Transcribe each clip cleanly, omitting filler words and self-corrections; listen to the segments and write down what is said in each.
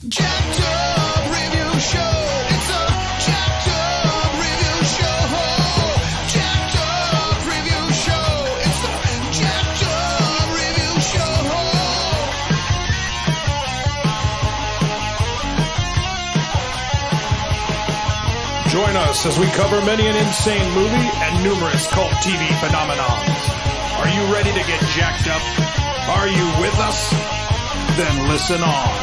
jacked up review show. It's a jacked up review show. Jacked up review show. It's the jacked up review show. Join us as we cover many an insane movie and numerous cult TV phenomenons. Are you ready to get jacked up? Are you with us? Then listen on.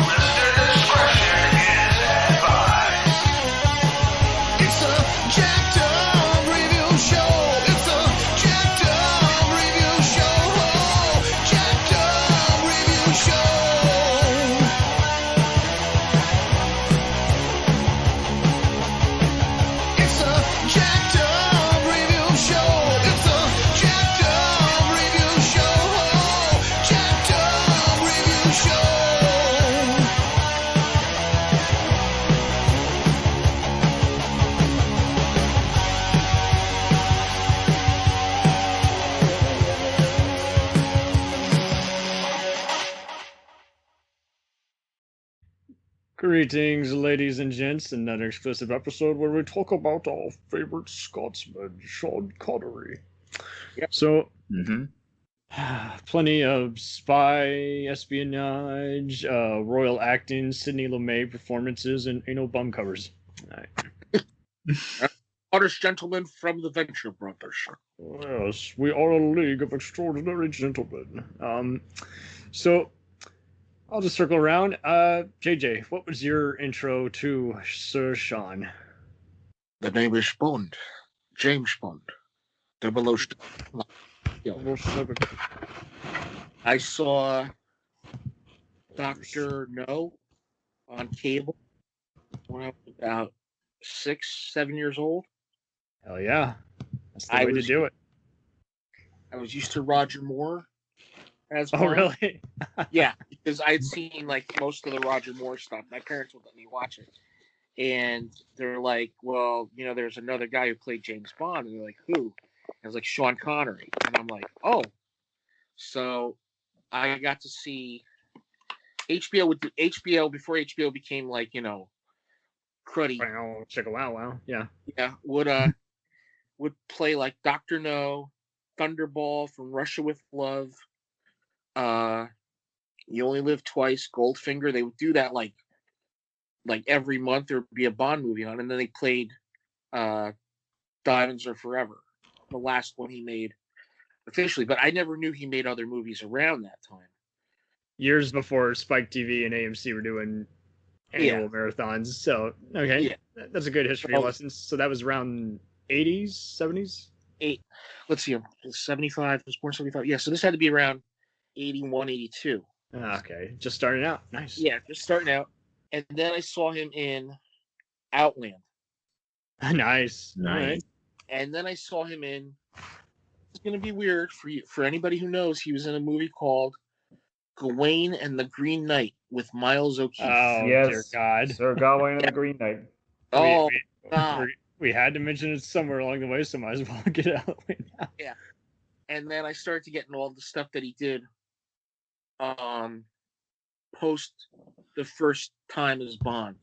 Listener discretion is advised. It's a jacked up review show. It's a jacked up review show. Jacked up review show. It's a jacked up review show. It's a jacked up review show. Jacked up review show. Greetings, ladies and gents, another exclusive episode where we talk about our favorite Scotsman, Sean Connery. Yep. So, Mm-hmm. plenty of spy, espionage, royal acting, Sidney Lumet performances, and anal bum covers. Honest gentleman from the Venture Brothers. Yes, we are a league of extraordinary gentlemen. So, I'll just circle around. JJ, what was your intro to Sir Sean? The name is Bond. James Bond. 007. I saw Dr. No on cable when I was about 6, 7 years old. Hell yeah. That's the I way to was- do it. I was used to Roger Moore as Oh, Bond. really? Yeah, because I had seen like most of the Roger Moore stuff. My parents would let me watch it. And they're like, well, you know, there's another guy who played James Bond. And they're like, who? I was like, Sean Connery. And I'm like, oh. So I got to see HBO would do HBO before HBO became like, you know, cruddy. Wow, check a wow. Yeah. Yeah, would play like Dr. No, Thunderball, From Russia with Love, You Only Live Twice, Goldfinger. They would do that like every month there would be a Bond movie on, and then they played Diamonds Are Forever, the last one he made officially. But I never knew he made other movies around that time. Years before Spike TV and AMC were doing annual marathons. So, okay. Yeah. That's a good history lesson. So that was around 80s, 70s? Let's see, 75, was born 75. Yeah, so this had to be around 81, 82. Okay. Just starting out. Nice. Yeah, just starting out. And then I saw him in Outland. Nice. All right. And then I saw him in, it's going to be weird for anybody who knows, he was in a movie called Gawain and the Green Knight with Miles O'Keefe. Oh, Yes. dear God. Sir Gawain and the Green Knight. Oh, we, God. we had to mention it somewhere along the way, so might as well get it out right now. And then I started to get into all the stuff that he did post the first time as Bond.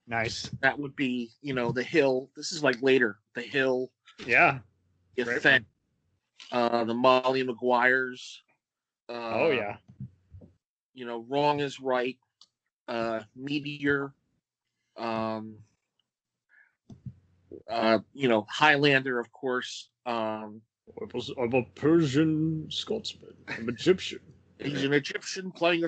Nice. That would be, you know, The Hill. This is like later. The Hill, Yeah. The Great Effect, the Molly Maguires. Oh, yeah. You know, Wrong is Right, Meteor, you know, Highlander, of course. I'm a Persian Scotsman. I'm Egyptian. He's an Egyptian playing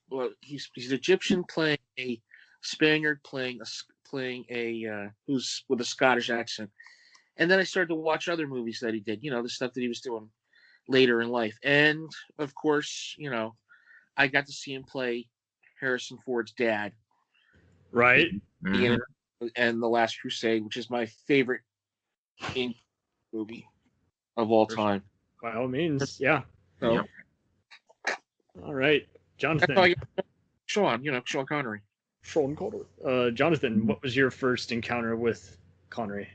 well, he's an Egyptian playing a Spaniard playing a who's with a Scottish accent. And then I started to watch other movies that he did, you know, the stuff that he was doing later in life. And of course, you know, I got to see him play Harrison Ford's dad Right? Mhm. and The Last Crusade, which is my favorite movie of all time. By all means. Yeah. So Yep. All right. that's how I Jonathan. got Sean, you know, Sean Connery. Sean Connery. Jonathan, what was your first encounter with Connery?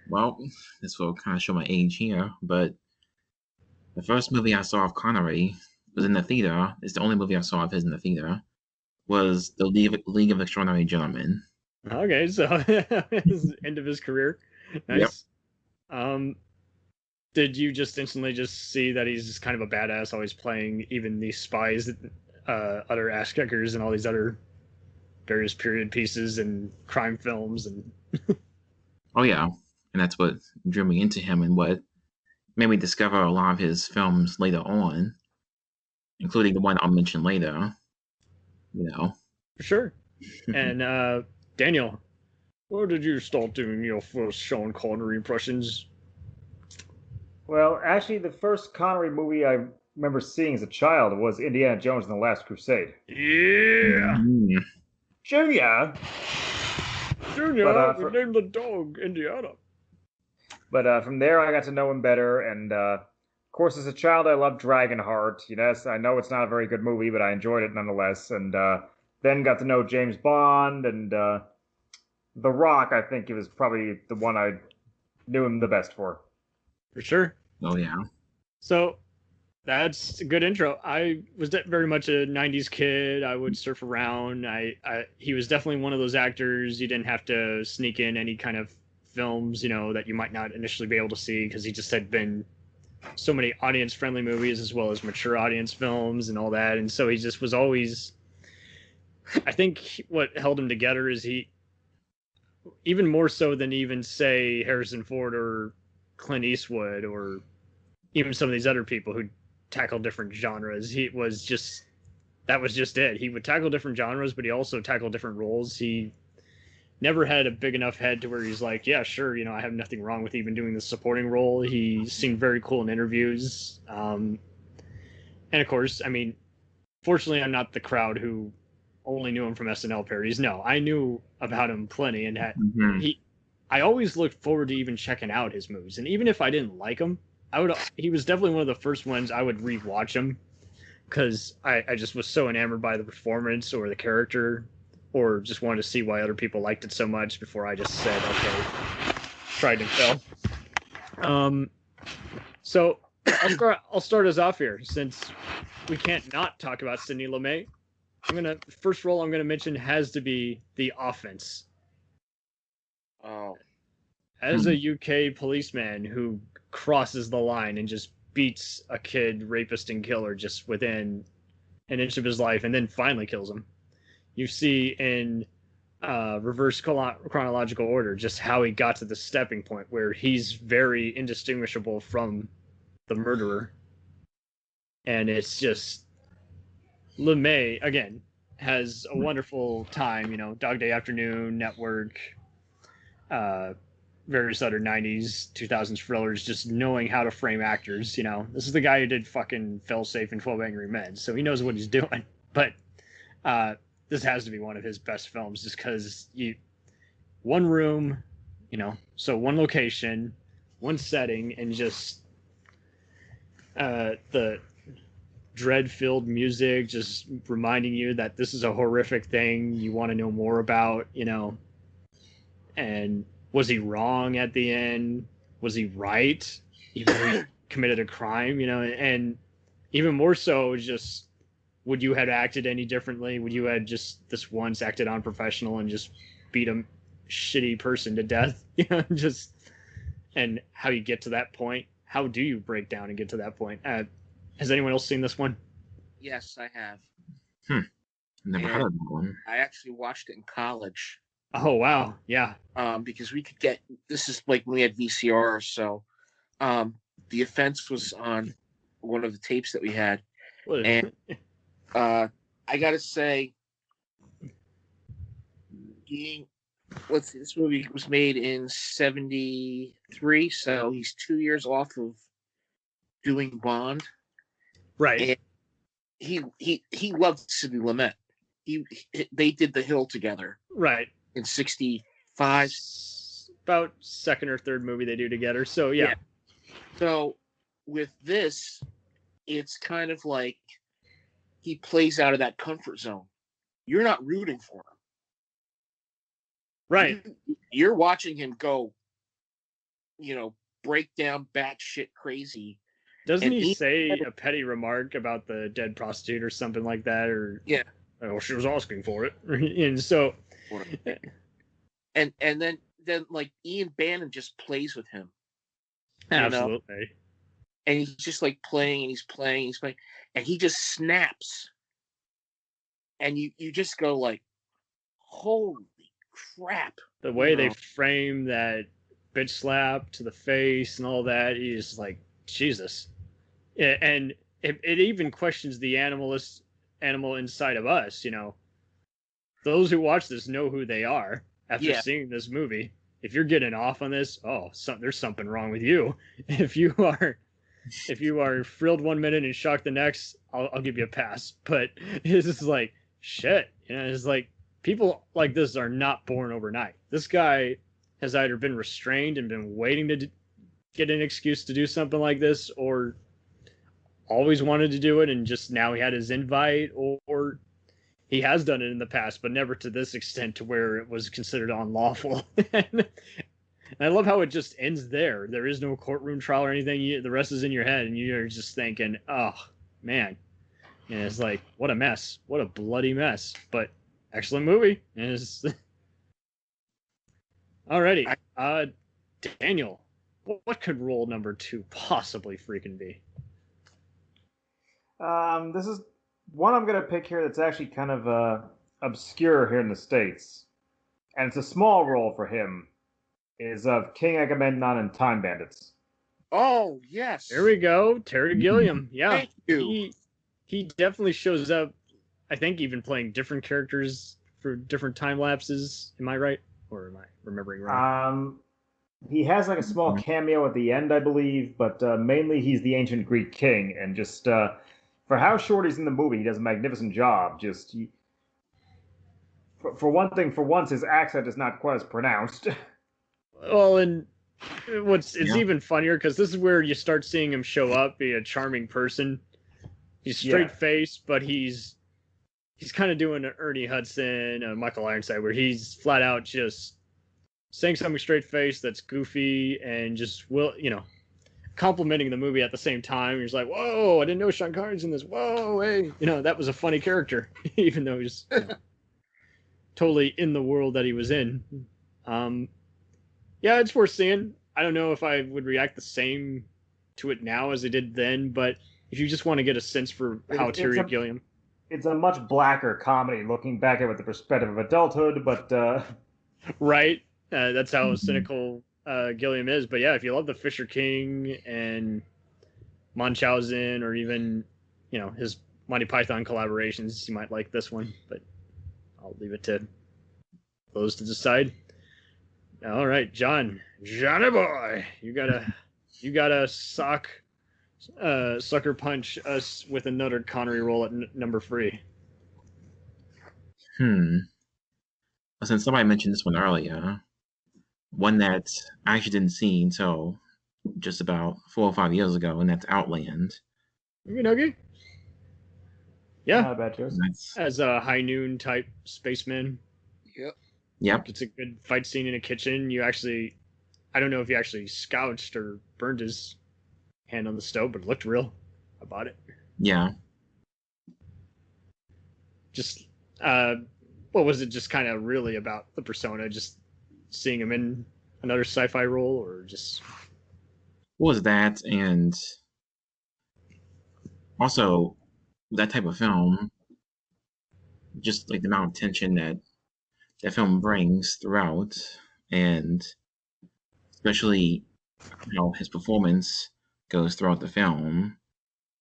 Well, this will kind of show my age here, but The first movie I saw of Connery was in the theater. It's the only movie I saw of his in the theater. Was the League of Extraordinary Gentlemen. Okay, so end of his career. Nice. Yep. Did you just instantly just see that he's just kind of a badass, always playing even these spies, other ass kickers, and all these other various period pieces and crime films and? Oh yeah, and that's what drew me into him and what made me discover a lot of his films later on, including the one I'll mention later. For sure. And Daniel, where did you start doing your first Sean Connery impressions? Well, actually, the first Connery movie I remember seeing as a child was Indiana Jones and the Last Crusade. Yeah! Mm. Junior! Junior, we named the dog Indiana. But from there, I got to know him better, and of course, as a child, I loved Dragonheart. Yes, I know it's not a very good movie, but I enjoyed it nonetheless. And then got to know James Bond, and The Rock, I think it was probably the one I knew him the best for. For sure. Oh yeah. So that's a good intro. I was very much a 90s kid. I would surf around. He was definitely one of those actors you didn't have to sneak in any kind of films, that you might not initially be able to see, because he just had been so many audience-friendly movies as well as mature audience films and all that. And so he just was always... I think what held him together is he, even more so than even, say, Harrison Ford or Clint Eastwood or even some of these other people who tackle different genres, that was just it. He would tackle different genres, but he also tackled different roles. He never had a big enough head to where he's like, yeah, sure, I have nothing wrong with even doing the supporting role. He seemed very cool in interviews. And of course, fortunately, I'm not the crowd who only knew him from SNL parodies. No, I knew about him plenty, and I always looked forward to even checking out his movies. And even if I didn't like him, he was definitely one of the first ones I would rewatch him, because I just was so enamored by the performance or the character, or just wanted to see why other people liked it so much before I just said, okay, tried and fail. So I'll start us off here, since we can't not talk about Sidney Lumet. First role I'm gonna mention has to be The Offense. Oh. As a UK policeman who crosses the line and just beats a kid, rapist, and killer just within an inch of his life, and then finally kills him. You see in reverse chronological order just how he got to the stepping point where he's very indistinguishable from the murderer. And it's just... Lumet, again, has a wonderful time, Dog Day Afternoon, Network, various other 90s, 2000s thrillers, just knowing how to frame actors, This is the guy who did fucking Failsafe and 12 Angry Men, so he knows what he's doing. But this has to be one of his best films, just because one room, so one location, one setting, and just the dread-filled music just reminding you that this is a horrific thing you want to know more about, and was he wrong at the end? Was he right? Even though he committed a crime, and even more so, just, would you have acted any differently? Would you have just this once acted unprofessional and just beat a shitty person to death? And how you get to that point? How do you break down and get to that point? Has anyone else seen this one? Yes, I have. Never heard of that one. I actually watched it in college. Oh, wow. Yeah. Because we could get... This is like when we had VCR, so The Offense was on one of the tapes that we had. And I gotta say, this movie was made in 73, so he's 2 years off of doing Bond. Right. And he loved Sidney Lumet. They did The Hill together. Right. In 65. About second or third movie they do together. So yeah. So with this, it's kind of like he plays out of that comfort zone. You're not rooting for him. Right. You're watching him go, break down batshit crazy Doesn't And he he- say a petty remark about the dead prostitute or something like that? Or Yeah. oh, she was asking for it, and so and then like Ian Bannon just plays with him, absolutely. and he's just like playing and he's playing, and he just snaps, and you just go like, holy crap! The way they frame that bitch slap to the face and all that, he's like, Jesus. And it even questions the animal inside of us, Those who watch this know who they are after seeing this movie. If you're getting off on this, there's something wrong with you. If you are thrilled one minute and shocked the next, I'll give you a pass. But it's just like, shit. It's like, people like this are not born overnight. This guy has either been restrained and been waiting to get an excuse to do something like this, or always wanted to do it and just now he had his invite, or he has done it in the past, but never to this extent to where it was considered unlawful. And I love how it just ends there. There is no courtroom trial or anything. The rest is in your head, and you're just thinking, oh, man. And it's like, what a mess. What a bloody mess. But excellent movie. And alrighty. Daniel, what could role number 2 possibly freaking be? This is one I'm going to pick here that's actually kind of obscure here in the States. And it's a small role for him. Is of King Agamemnon and Time Bandits. Oh, yes. There we go. Terry Gilliam. Yeah. Thank you. He definitely shows up, I think, even playing different characters for different time lapses. Am I right? Or am I remembering wrong? He has like a small cameo at the end, I believe, but mainly he's the ancient Greek king, and just for how short he's in the movie, he does a magnificent job. For one thing, for once, his accent is not quite as pronounced. Well, and it's even funnier because this is where you start seeing him show up, be a charming person. He's straight faced, but he's kind of doing an Ernie Hudson, Michael Ironside, where he's flat out just saying something straight faced that's goofy and just complimenting the movie at the same time. He's like, "Whoa, I didn't know Sean Connery's in this. Whoa, hey, that was a funny character," even though he's totally in the world that he was in. Yeah, it's worth seeing. I don't know if I would react the same to it now as I did then, but if you just want to get a sense for how Terry Gilliam... It's a much blacker comedy, looking back at it with the perspective of adulthood, but... Right. That's how cynical Gilliam is. But yeah, if you love the Fisher King and Munchausen, or even, his Monty Python collaborations, you might like this one, but I'll leave it to those to decide. All right, Johnny boy, you gotta sucker punch us with another Connery role at number 3. Well, since somebody mentioned this one earlier, one that I actually didn't see until just about 4 or 5 years ago, and that's Outland. Okay. Yeah. Not a bad choice. As a High Noon type spaceman. Yep. It's a good fight scene in a kitchen. I don't know if he actually scourged or burned his hand on the stove, but it looked real. I bought it. Yeah. Just, what was it just kind of really about the persona? Just seeing him in another sci-fi role, or just... What was that? And also, that type of film, just like the amount of tension that film brings throughout, and especially how his performance goes throughout the film,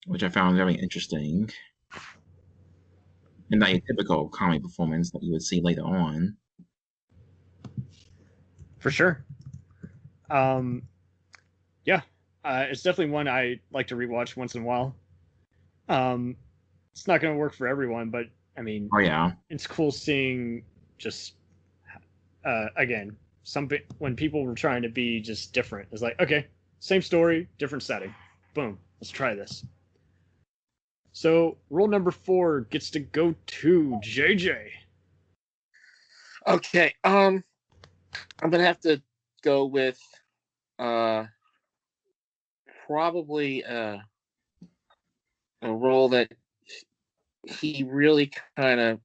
which I found very interesting, and not a typical comedy performance that you would see later on. For sure. Yeah, it's definitely one I like to rewatch once in a while. It's not going to work for everyone, but I mean, it's cool seeing just again, when people were trying to be just different. It's like, okay, same story, different setting. Boom, let's try this. So rule number 4 gets to go to JJ. Okay, I'm gonna have to go with probably a role that he really kind of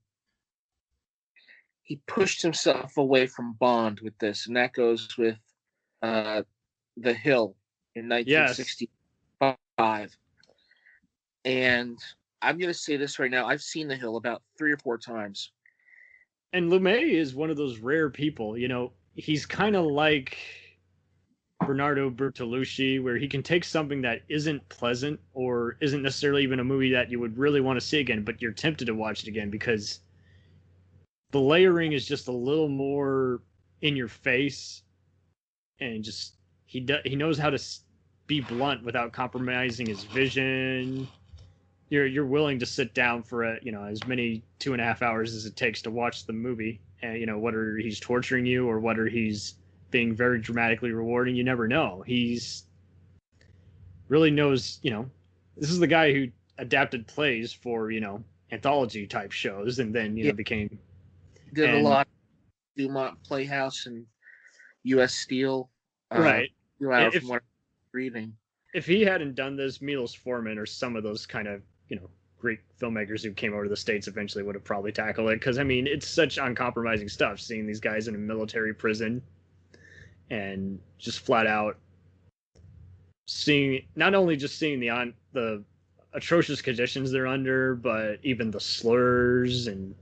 he pushed himself away from Bond with this, and that goes with uh, The Hill in Yes. 1965. And I'm going to say this right now. I've seen The Hill about 3 or 4 times. And Lumet is one of those rare people, he's kind of like Bernardo Bertolucci, where he can take something that isn't pleasant or isn't necessarily even a movie that you would really want to see again, but you're tempted to watch it again because the layering is just a little more in your face, and just he knows how to be blunt without compromising his vision. You're willing to sit down for as many 2.5 hours as it takes to watch the movie, and whether he's torturing you or whether he's being very dramatically rewarding, you never know. He's really knows. This is the guy who adapted plays for anthology type shows, and then became did a lot of Dumont Playhouse and U.S. Steel. Right. From what I'm reading. If he hadn't done this, Milos Forman or some of those kind of Greek filmmakers who came over to the States eventually would have probably tackled it, because it's such uncompromising stuff, seeing these guys in a military prison and just flat out not only seeing the atrocious conditions they're under, but even the slurs and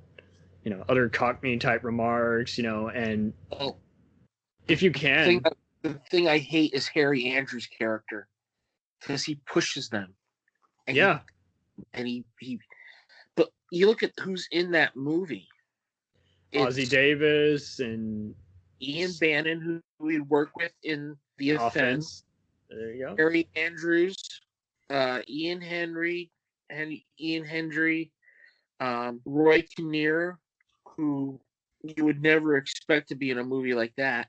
other Cockney type remarks, and if you can. The thing I hate is Harry Andrews' character, because he pushes them. And but you look at who's in that movie. Ozzie Davis and Ian Bannon, who we'd worked with in The Offense. There you go. Harry Andrews, Ian Hendry, Roy Kinnear, who you would never expect to be in a movie like that.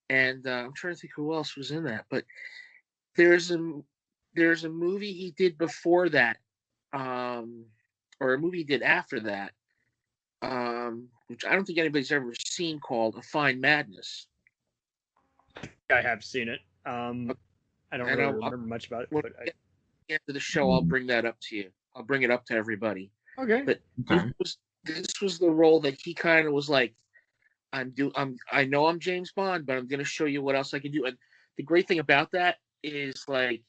And I'm trying to think who else was in that, but there's a movie he did before that, or a movie he did after that, which I don't think anybody's ever seen, called A Fine Madness. I have seen it. I don't really remember much about it. But after the show, I'll bring that up to you. I'll bring it up to everybody. Okay. But this was the role that he kind of was like, I know I'm James Bond, but I'm going to show you what else I can do. And the great thing about that is, like,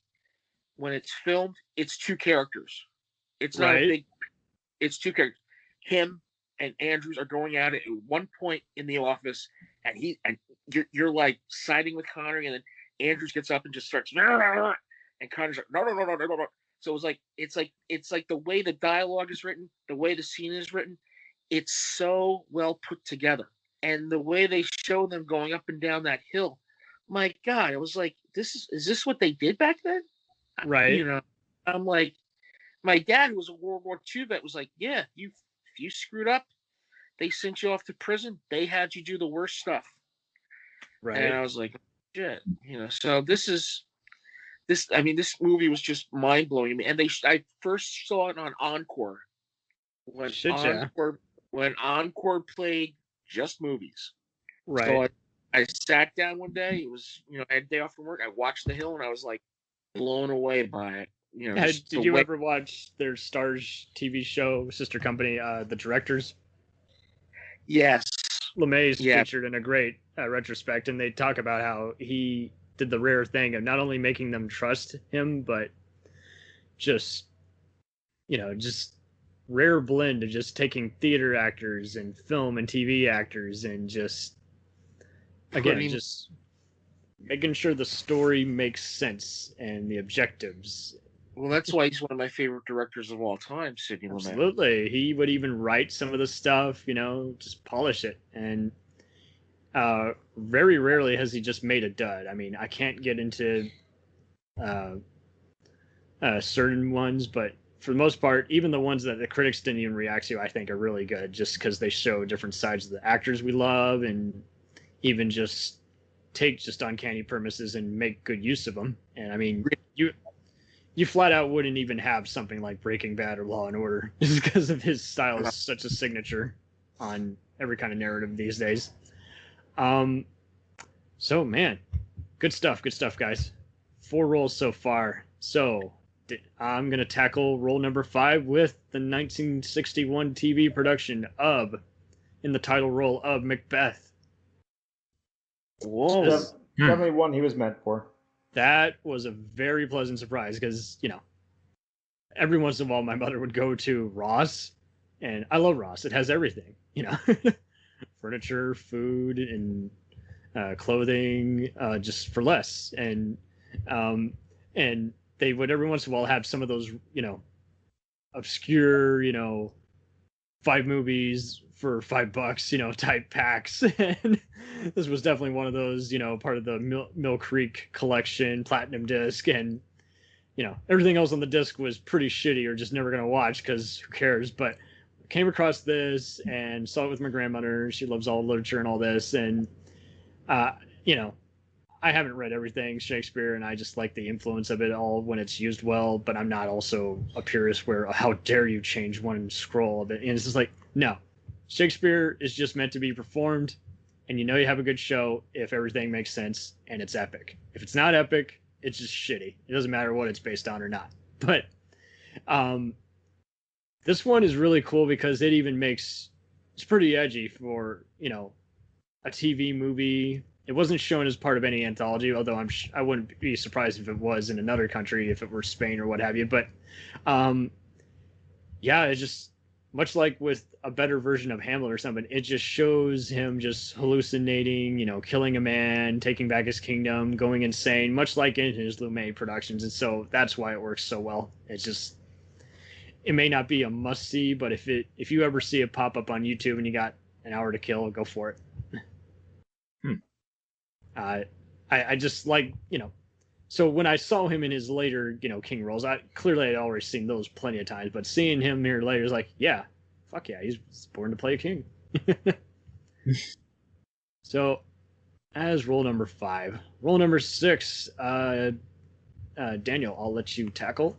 when it's filmed, it's 2 characters. It's not it's 2 characters. Him and Andrews are going at it at one point in the office, and you're like siding with Connery, and then Andrews gets up and just starts, and Connery's like, no. So it's like the way the dialogue is written, the way the scene is written, it's so well put together. And the way they show them going up and down that hill, my God, it was like, is this what they did back then? Right. I'm like, my dad, who was a World War II vet, was like, yeah, if you screwed up, they sent you off to prison. They had you do the worst stuff. Right. And I was like, shit, So this movie was just mind blowing. And I first saw it on Encore when Encore played just movies. Right. So I sat down one day. It was, I had a day off from work. I watched The Hill, and I was like blown away by it. Did you ever watch their Stars TV show, sister company, The Directors? Yes. LeMay is featured in a great retrospect, and they talk about how he did the rare thing of not only making them trust him, but just rare blend of just taking theater actors and film and TV actors and just making sure the story makes sense and the objectives. Well, that's why he's one of my favorite directors of all time, Sidney Lumet. Absolutely. He would even write some of the stuff, just polish it. And very rarely has he just made a dud. I mean, I can't get into certain ones, but for the most part, even the ones that the critics didn't even react to, I think are really good, just because they show different sides of the actors we love, and even just take just uncanny premises and make good use of them. And I mean, you flat out wouldn't even have something like Breaking Bad or Law and Order just because of his style is such a signature on every kind of narrative these days. So man, good stuff, guys. 4 roles so far. So I'm going to tackle role number 5 with the 1961 TV production of, in the title role of, Macbeth. Whoa. This- Definitely one he was meant for. that was a very pleasant surprise because, every once in a while my mother would go to Ross, and I love Ross. It has everything, furniture, food, and clothing, just for less. And they would every once in a while have some of those, obscure, 5 movies for $5, type packs. And this was definitely one of those, part of the Mill Creek collection, platinum disc. And, everything else on the disc was pretty shitty or just never going to watch because who cares? But I came across this and saw it with my grandmother. She loves all literature and all this. And, I haven't read everything Shakespeare, and I just like the influence of it all when it's used well, but I'm not also a purist where, how dare you change one scroll of it. And it's just like, no. Shakespeare is just meant to be performed, and you have a good show if everything makes sense and it's epic. If it's not epic, it's just shitty. It doesn't matter what it's based on or not. But this one is really cool because it even it's pretty edgy for, a TV movie. It wasn't shown as part of any anthology, although I wouldn't be surprised if it was in another country, if it were Spain or what have you. But it's just much like with a better version of Hamlet or something. It just shows him just hallucinating, killing a man, taking back his kingdom, going insane, much like in his Lumet productions. And so that's why it works so well. It may not be a must see, but if you ever see it pop up on YouTube and you got an hour to kill, go for it. I just like, so when I saw him in his later, king roles, clearly I'd already seen those plenty of times, but seeing him here later is like, yeah, fuck yeah, he's born to play a king. So as role number 5, role number 6, Daniel, I'll let you tackle.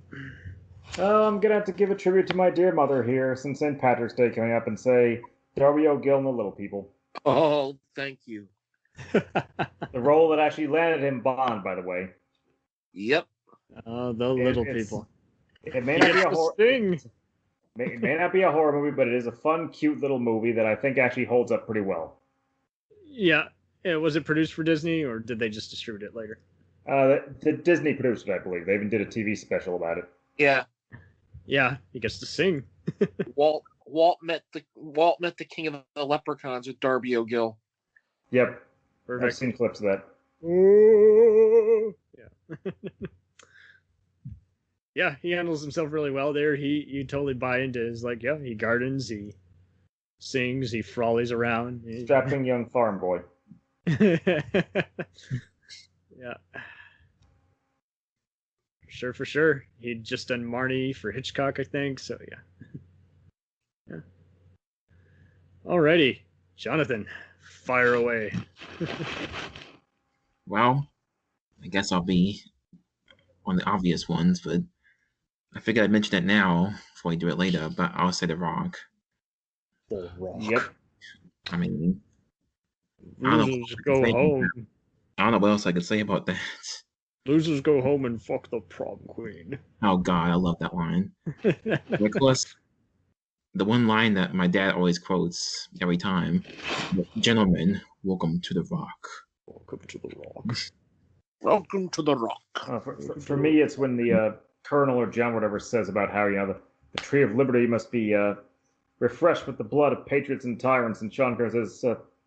I'm going to have to give a tribute to my dear mother here since St. Patrick's Day coming up and say Darby O'Gill and the Little People. Oh, thank you. The role that actually landed him Bond, by the way. Yep. The Little People. It may not be a horror. Thing. It may not be a horror movie, but it is a fun, cute little movie that I think actually holds up pretty well. Yeah. Was it produced for Disney, or did they just distribute it later? The Disney produced it, I believe. They even did a TV special about it. Yeah. Yeah, he gets to sing. Walt met the king of the leprechauns with Darby O'Gill. Yep. Perfect. I've seen clips of that. Yeah. Yeah, he handles himself really well there. You totally buy into his, he gardens, he sings, he frolies around. Strapping young farm boy. Yeah. For sure. He'd just done Marnie for Hitchcock, I think, so yeah. Alrighty. Jonathan, fire away. Well, I guess I'll be on the obvious ones, but I figured I'd mention it now before I do it later, but I'll say The Rock. The Rock. Yep. I mean, I don't know Losers go home. I don't know what else I could say about that. Losers go home and fuck the prom queen. Oh god, I love that line. Of course, the one line that my dad always quotes every time: "Gentlemen, welcome to the Rock." Welcome to the Rock. Welcome to the Rock. For me, it's when the colonel or general, whatever, says about how the tree of liberty must be refreshed with the blood of patriots and tyrants, and Sean Connery says,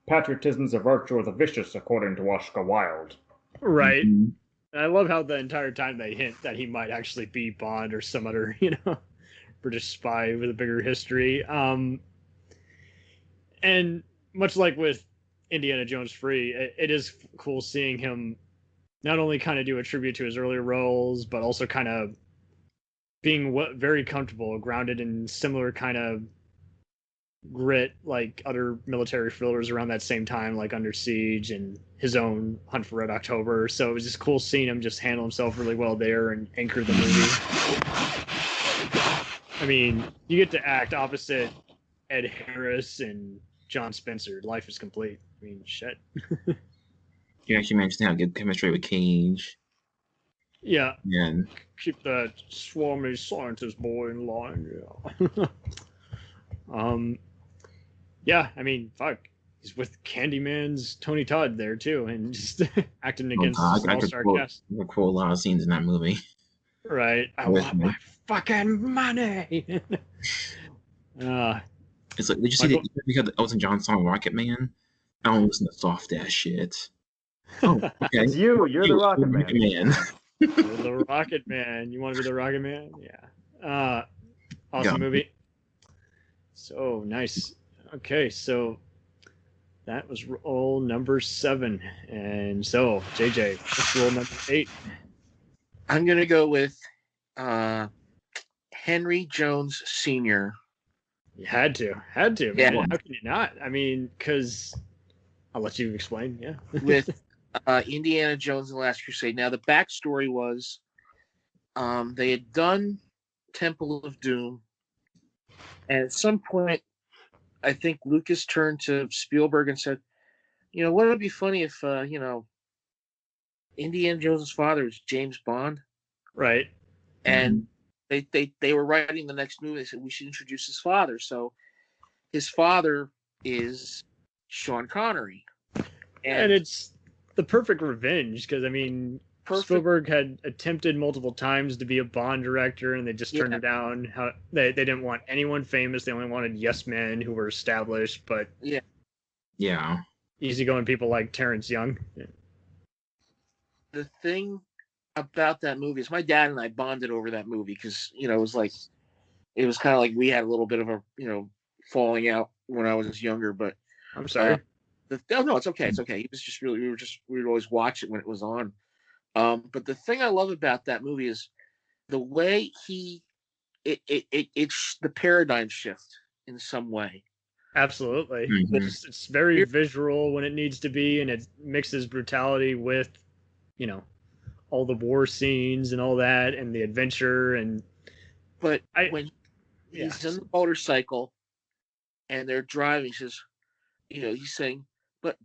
"Patriotism's a virtue of the vicious, according to Oscar Wilde." Right. Mhm. And I love how the entire time they hint that he might actually be Bond or some other, British spy with a bigger history. And much like with Indiana Jones Free, it is cool seeing him not only kind of do a tribute to his earlier roles, but also kind of being very comfortable, grounded in similar kind of grit like other military thrillers around that same time, like Under Siege and his own Hunt for Red October. So it was just cool seeing him just handle himself really well there and anchor the movie. I mean, you get to act opposite Ed Harris and John Spencer. Life is complete. I mean, shit. You actually mentioned how good chemistry with Cage. Yeah, And keep that swarmy scientist boy in line. Yeah. Yeah. I mean, fuck. He's with Candyman's Tony Todd there too, and just acting oh against god, this all-star cast. I could quote a lot of scenes in that movie. Right. I With want me. my fucking money. uh, It's like, did you see Michael. the because Elton John song Rocket Man? I don't listen to soft ass shit. Oh, okay. It's you. You're the Rocket Man. Man. You're the Rocket Man. You want to be the Rocket Man? Yeah. Awesome Yeah. movie. So nice. Okay, so that was roll number 7. And so, JJ, what's roll number 8? I'm gonna go with Henry Jones Sr. You had to. Yeah. Man. How can you not? I mean, because I'll let you explain. Yeah. with Indiana Jones and the Last Crusade. Now, the backstory was they had done Temple of Doom, and at some point, I think Lucas turned to Spielberg and said, "You know, wouldn't it be funny if Indiana Jones' father is James Bond?" Right. And they were writing the next movie. They said we should introduce his father. So his father is Sean Connery, And it's the perfect revenge because, I mean, Spielberg had attempted multiple times to be a Bond director, and they just turned it down. How they didn't want anyone famous. They only wanted yes men who were established, but Yeah. easygoing people like Terrence Young. The thing about that movie is my dad and I bonded over that movie because it was kind of like we had a little bit of a falling out when I was younger. But I'm sorry. No, it's okay. It's okay. He was just really we would always watch it when it was on. But the thing I love about that movie is the way it's the paradigm shift in some way. Absolutely. Mhm. It's very visual when it needs to be, and it mixes brutality with, all the war scenes and all that, and the adventure. And But when he's on the motorcycle and they're driving, he says, he's saying, but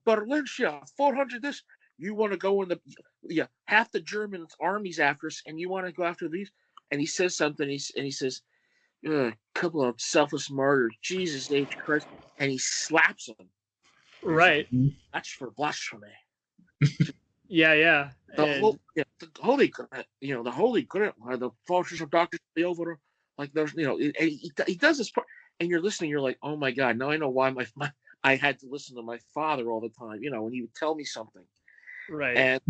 Valencia, 400 this, you want to go in half the German army's after us, and you want to go after these? And he says something, and he says, a couple of selfless martyrs, Jesus H. Christ, and he slaps him. Right. That's for blasphemy. Yeah. The holy, the holy grail, the forces of darkness be over. Like there's, he does this part, and you're listening. You're like, oh my god! Now I know why I had to listen to my father all the time. When he would tell me something. Right. And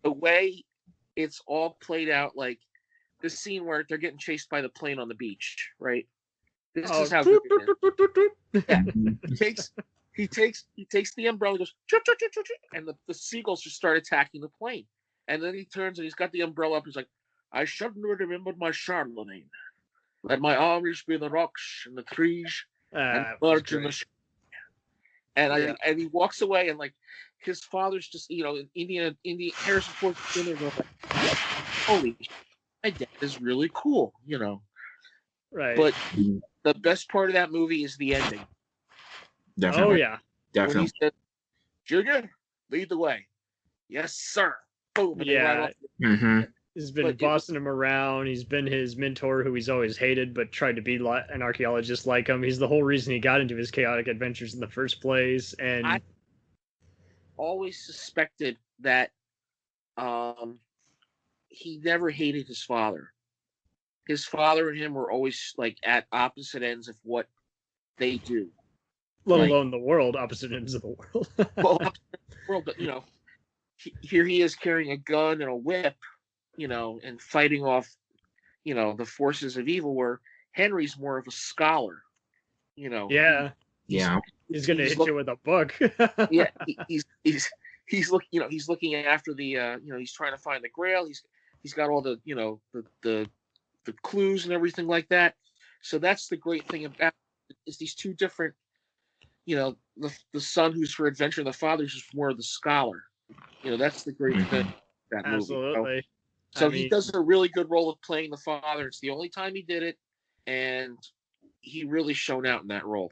the way it's all played out, like the scene where they're getting chased by the plane on the beach, right? This is how good it is. Yeah. He takes the umbrella, goes, and the seagulls just start attacking the plane. And then he turns and he's got the umbrella up. He's like, I shouldn't have remembered my Charlemagne. Let my armies be the rocks and the trees and birds in the sky. And he walks away, and like his father's just Indian Harrison Ford in there going like, holy, my dad is really cool, Right. But the best part of that movie is the ending. Definitely. Oh yeah. Definitely. When he said, Junior, lead the way. Yes, sir. Boom. And Yeah. He's been bossing him around. He's been his mentor, who he's always hated, but tried to be an archaeologist like him. He's the whole reason he got into his chaotic adventures in the first place. And I always suspected that he never hated his father. His father and him were always like at opposite ends of what they do. Let alone the world, opposite ends of the world. Well, opposite ends of the world, but here he is carrying a gun and a whip, and fighting off, the forces of evil. Where Henry's more of a scholar, Yeah. He's gonna hit you with a book. Yeah, he's looking, he's looking after the, he's trying to find the Grail. He's got all the, the clues and everything like that. So that's the great thing about it, is these two different, the son who's for adventure, and the father's just more of the scholar. That's the great thing about that movie. Absolutely. So he does a really good role of playing the father. It's the only time he did it, and he really shone out in that role.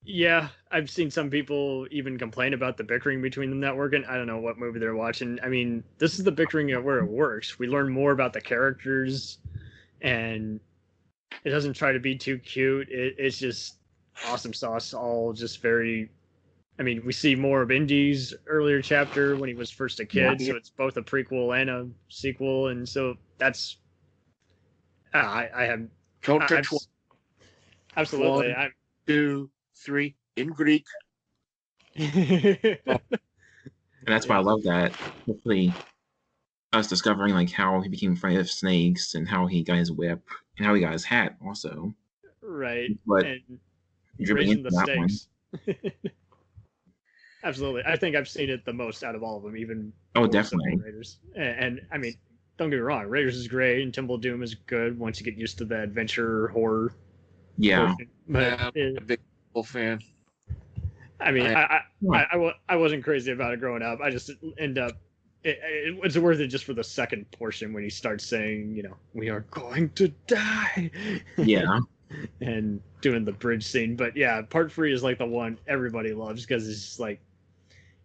Yeah, I've seen some people even complain about the bickering between them not working. I don't know what movie they're watching. I mean, this is the bickering where it works. We learn more about the characters, and it doesn't try to be too cute. It's just awesome sauce, all just very. I mean, we see more of Indy's earlier chapter when he was first a kid, so it's both a prequel and a sequel, and so that's. I have. Count to I've, 20. absolutely. 1, 2, 3 in Greek. And that's why I love that. Hopefully, us discovering like how he became afraid of snakes and how he got his whip and how he got his hat also. Right. But and dripping raising into the that one. stakes. Absolutely. I think I've seen it the most out of all of them, even Oh, more so definitely. than Raiders. And I mean, don't get me wrong, Raiders is great and Temple of Doom is good once you get used to the adventure horror Yeah. portion. But I'm a big fan. I mean, I wasn't crazy about it growing up. I just end up it's worth it just for the second portion when he starts saying, you know, we are going to die. Yeah. And doing the bridge scene. But yeah, part 3 is like the one everybody loves because it's just like,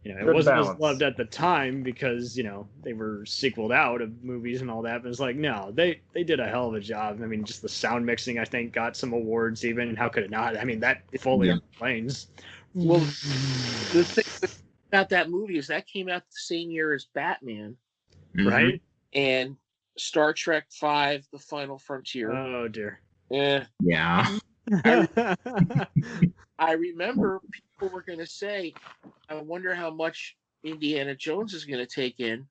you know, it Good wasn't balance. as loved at the time because, you know, they were sequeled out of movies and all that. But it's like, no, they did a hell of a job. I mean, just the sound mixing, I think, got some awards even. And how could it not? I mean, that fully Yeah. on the planes. Well, the thing about that movie is that came out the same year as Batman Mhm. Right? and Star Trek V: The Final Frontier. Oh, dear. Eh. Yeah. I remember people were going to say, I wonder how much Indiana Jones is going to take in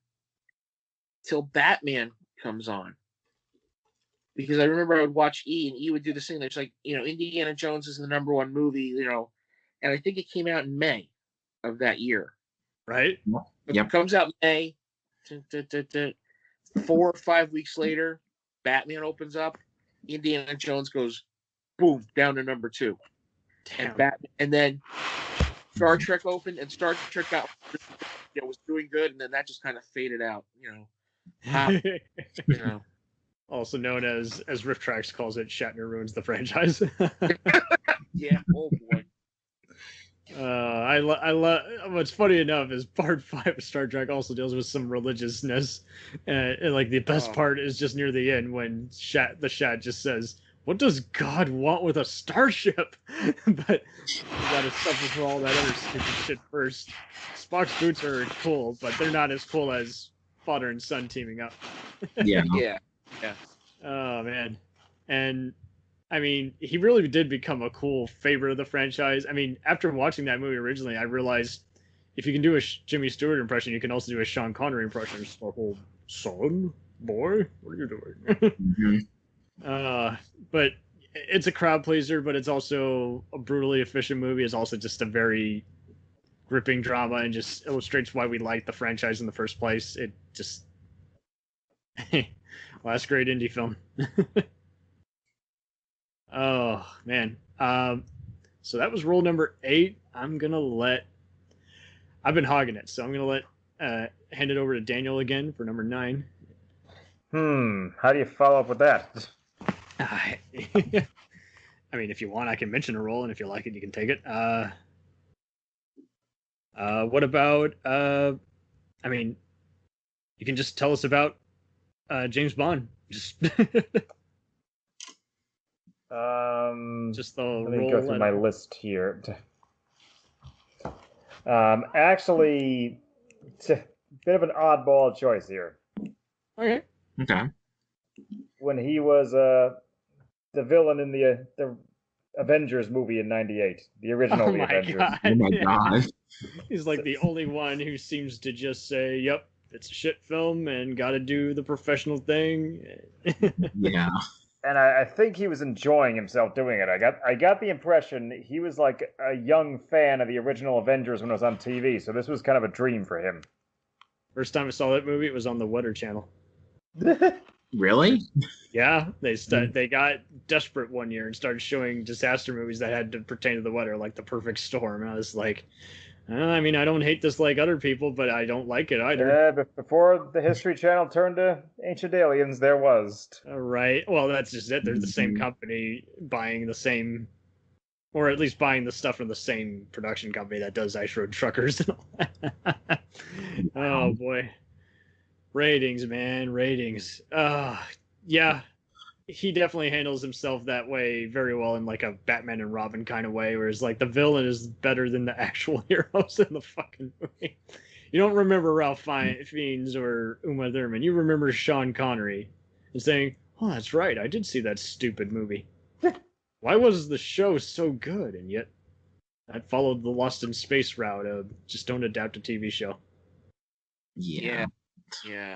till Batman comes on. Because I remember I would watch E, and E would do the same. There's like, you know, Indiana Jones is the #1 movie, you know, and I think it came out in May of that year. Right? It comes out in May. 4 or 5 weeks later, Batman opens up. Indiana Jones goes, boom, down to #2. Damn. And then Star Trek opened, and Star Trek was doing good, and then that just kind of faded out. You know. Also known as Riff Tracks calls it, Shatner ruins the franchise. Yeah. Oh boy. I love. What's funny enough is part 5 of Star Trek also deals with some religiousness, and like the best part is just near the end when the Shat just says, "What does God want with a starship?" But you gotta suffer for all that other stupid shit first. Spock's boots are cool, but they're not as cool as father and son teaming up. Yeah. Yeah. Oh man, and I mean, he really did become a cool favorite of the franchise. I mean, after watching that movie originally, I realized if you can do a Jimmy Stewart impression, you can also do a Sean Connery impression. It's like, oh, son, boy, what are you doing? Mhm. But it's a crowd pleaser, but it's also a brutally efficient movie. It's also just a very gripping drama and just illustrates why we like the franchise in the first place. It just last great indie film. Oh man. So that was rule number 8. I've been hogging it, so I'm gonna let hand it over to Daniel again for number 9. How do you follow up with that? I mean, if you want, I can mention a role, and if you like it, you can take it. What about? I mean, you can just tell us about James Bond. Just just the Let me role. go through my list here. Actually, it's a bit of an oddball choice here. Okay. Okay. When he was the villain in the Avengers movie in '98, the original Oh The my Avengers. god. Oh my god. He's like the only one who seems to just say, "Yep, it's a shit film, and got to do the professional thing." Yeah. And I think he was enjoying himself doing it. I got the impression he was like a young fan of the original Avengers when it was on TV, so this was kind of a dream for him. First time I saw that movie, it was on the Weather Channel. Really? Yeah, they got desperate one year and started showing disaster movies that had to pertain to the weather, like The Perfect Storm. And I was like, I mean, I don't hate this like other people, but I don't like it either. But before the History Channel turned to Ancient Aliens, there was. Right. Well, that's just it. They're the same company buying the same or at least buying the stuff from the same production company that does Ice Road Truckers and all that. Oh boy, ratings, man, ratings. Yeah, he definitely handles himself that way very well in like a Batman and Robin kind of way, whereas like the villain is better than the actual heroes in the fucking movie. You don't remember Ralph Fiennes or Uma Thurman. You remember Sean Connery and saying, "Oh, that's right, I did see that stupid movie. Why was the show so good?" And yet, that followed the Lost in Space route of just don't adapt a TV show. Yeah. Yeah.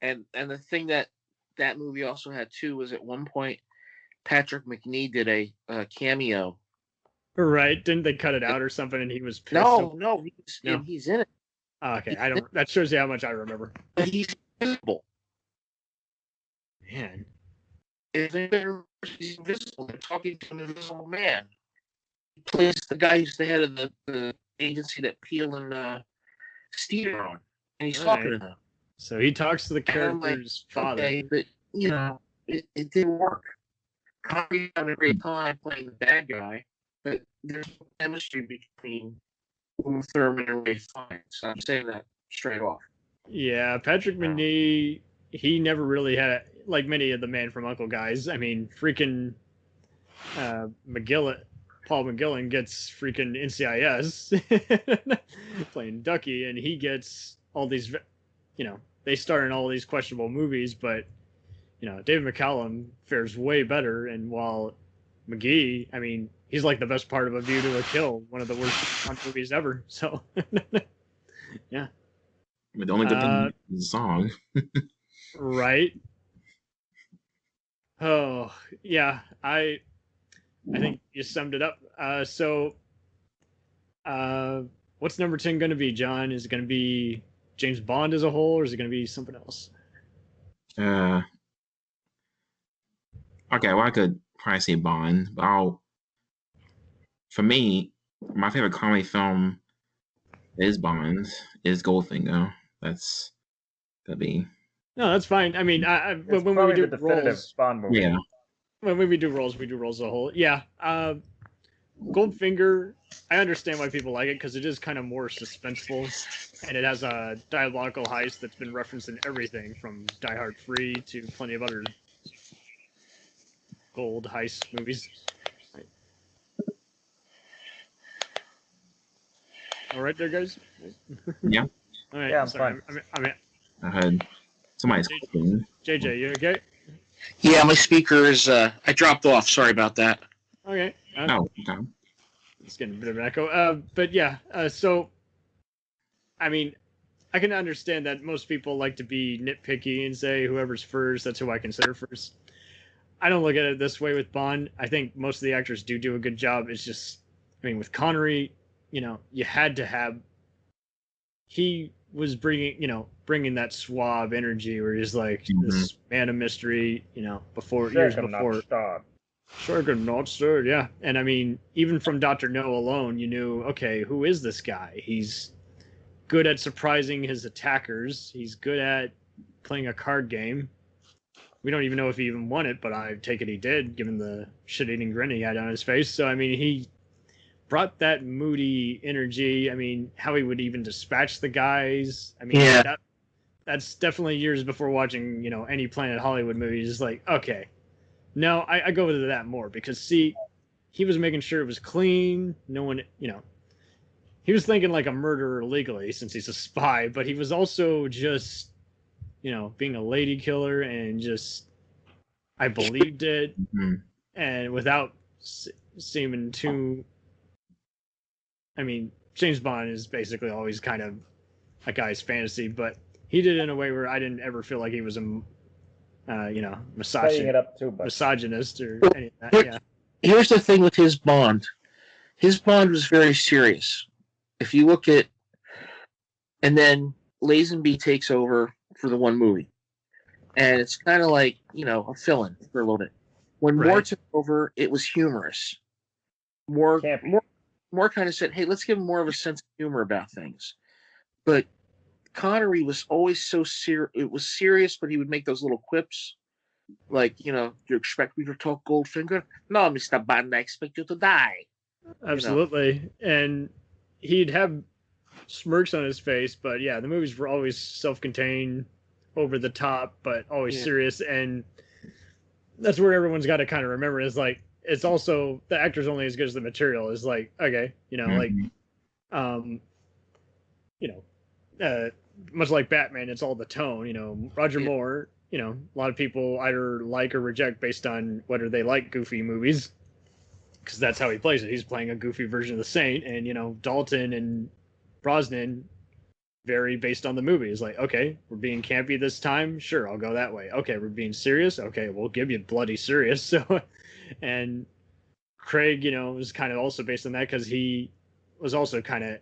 And the thing that movie also had too was at one point Patrick McNee did a cameo. Right? Didn't they cut it out or something? And he was pissed. No, he's in it. Oh, okay, I don't. That shows you how much I remember. But he's invisible. Man, He's invisible. They're talking to an invisible man. He plays the guy who's the head of the agency that Peel and Steed are on, and he's talking to them. So he talks to the character's father. Okay, but you know, it didn't work. Connery had a great time playing the bad guy, but there's no chemistry between Uma Thurman and Ray Fiennes. I'm saying that straight off. Yeah, Patrick McNee, he never really had, like many of the Man from U.N.C.L.E. guys. I mean, freaking Paul McGillen gets freaking NCIS playing Ducky, and he gets all these, you know, they star in all these questionable movies, but, you know, David McCallum fares way better, and while McGee, I mean, he's like the best part of A View to a Kill, one of the worst movies ever, so, yeah. But the only good thing is the song. Right. Oh, yeah, I think you summed it up. So, what's number 10 going to be, John? Is it going to be James Bond as a whole, or is it going to be something else? Okay, well, I could probably say Bond, but for me, my favorite comedy film is Bond, is Goldfinger. That'd be. No, that's fine. I mean, It's when we probably do the definitive roles, Bond movie. Yeah. when we do roles as a whole. Yeah. Goldfinger, I understand why people like it because it is kind of more suspenseful, and it has a diabolical heist that's been referenced in everything from Die Hard 3 to plenty of other gold heist movies. Right. All right, there, guys. Yeah. All right. Yeah, I'm sorry. fine. I heard somebody's cooking. JJ, you okay? Yeah, my speaker is. I dropped off. Sorry about that. Okay. Oh, okay. It's getting a bit of an echo. But yeah, so, I mean, I can understand that most people like to be nitpicky and say whoever's first, that's who I consider first. I don't look at it this way with Bond. I think most of the actors do a good job. It's just, I mean, with Connery, you know, you had to have, he was bringing that suave energy where he's like this man of mystery, you know, years before. Sure, good not sir, yeah. And I mean, even from Dr. No alone, you knew, okay, who is this guy? He's good at surprising his attackers. He's good at playing a card game. We don't even know if he even won it, but I take it he did, given the shit-eating grin he had on his face. So, I mean, he brought that moody energy. I mean, how he would even dispatch the guys. I mean, Yeah. That's definitely years before watching, you know, any Planet Hollywood movies. It's like, okay. No, I go into that more because, see, he was making sure it was clean. No one, you know, he was thinking like a murderer legally since he's a spy, but he was also just, you know, being a lady killer and just, I believed it. And without seeming too, I mean, James Bond is basically always kind of a guy's fantasy, but he did it in a way where I didn't ever feel like he was a you know, misogynist or any of that. Yeah. Here's the thing with his Bond. His Bond was very serious. If you look at, and then Lazenby takes over for the one movie, and it's kind of like, you know, a fill-in for a little bit. When Moore took over, it was humorous. Moore kind of said, "Hey, let's give him more of a sense of humor about things." But Connery was always so serious. It was serious, but he would make those little quips. Like, you expect me to talk Goldfinger? No, Mr. Bond, I expect you to die. Absolutely. And he'd have smirks on his face, but yeah, the movies were always self-contained, over the top, but always Yeah. serious. And that's where everyone's got to kind of remember is like, it's also the actor's only as good as the material. Is like, okay, Mhm. um, you know, much like Batman, it's all the tone. Roger Yeah. Moore. A lot of people either like or reject based on whether they like goofy movies, because that's how he plays it. He's playing a goofy version of the Saint, and Dalton and Brosnan vary based on the movie. It's like, okay, we're being campy this time, sure, I'll go that way. Okay, we're being serious, okay, we'll give you bloody serious. So, and Craig, was kind of also based on that because he was also kind of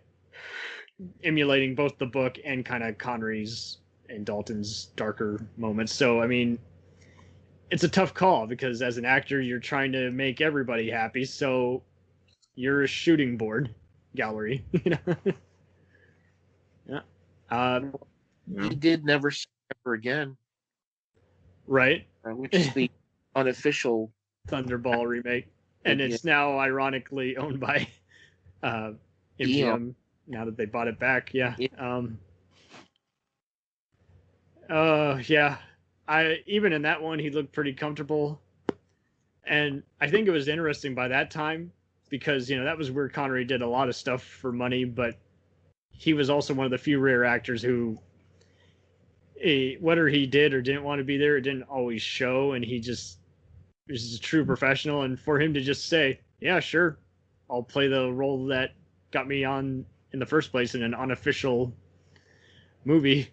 emulating both the book and kind of Connery's and Dalton's darker moments. So, I mean, it's a tough call because as an actor, you're trying to make everybody happy. So you're a shooting board gallery, Yeah. Yeah. He did Never Say Never Again, Right. which is the unofficial. Thunderball remake, and Yeah. it's now ironically owned by MGM now that they bought it back. Yeah. Yeah. Yeah. I even in that one he looked pretty comfortable, and I think it was interesting by that time because that was where Connery did a lot of stuff for money, but he was also one of the few rare actors who, whether he did or didn't want to be there, it didn't always show, and he just was a true professional. And for him to just say, "Yeah, sure, I'll play the role that got me on in the first place in an unofficial movie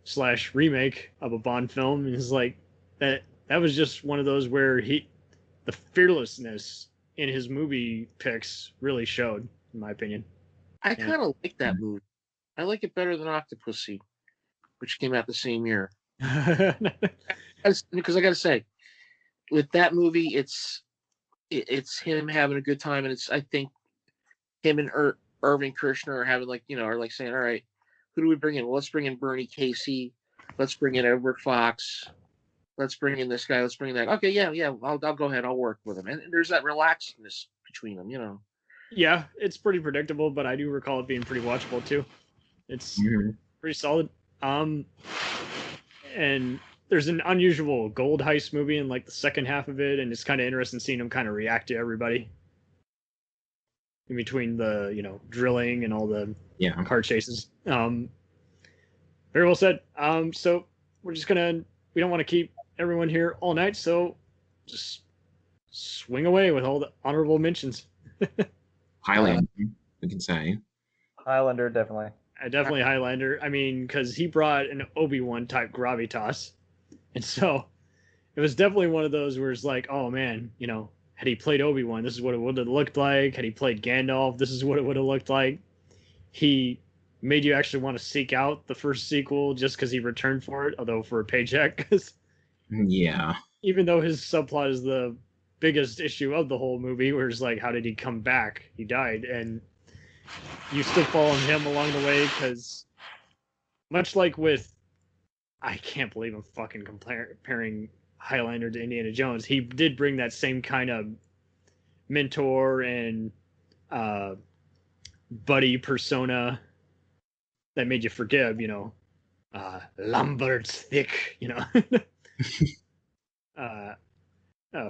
/ remake of a Bond film," is like that. That was just one of those where the fearlessness in his movie picks really showed, in my opinion. I kind of like that movie. I like it better than Octopussy, which came out the same year. Because I got to say, with that movie, it's him having a good time, and I think him and Irving Kershner are having are like saying, all right, who do we bring in? Well, let's bring in Bernie Casey. Let's bring in Edward Fox. Let's bring in this guy. Let's bring in that. Okay, yeah. I'll go ahead. I'll work with him. And there's that relaxedness between them. Yeah, it's pretty predictable, but I do recall it being pretty watchable too. It's Mhm. pretty solid. And there's an unusual gold heist movie in like the second half of it, and it's kind of interesting seeing him kind of react to everybody in between the drilling and all the Yeah. car chases. Very well said. So we don't want to keep everyone here all night, so just swing away with all the honorable mentions. Highlander, we can say. Highlander, definitely. Definitely Highlander. I mean, because he brought an Obi-Wan type gravitas, and so it was definitely one of those where it's like, oh man, had he played Obi-Wan, this is what it would have looked like. Had he played Gandalf, this is what it would have looked like. He made you actually want to seek out the first sequel just because he returned for it, although for a paycheck. Because Yeah. even though his subplot is the biggest issue of the whole movie, where it's like, how did he come back? He died, and you still follow him along the way because, much like with, I can't believe I'm fucking comparing Highlander to Indiana Jones. He did bring that same kind of mentor and buddy persona that made you forgive, Lambert's thick,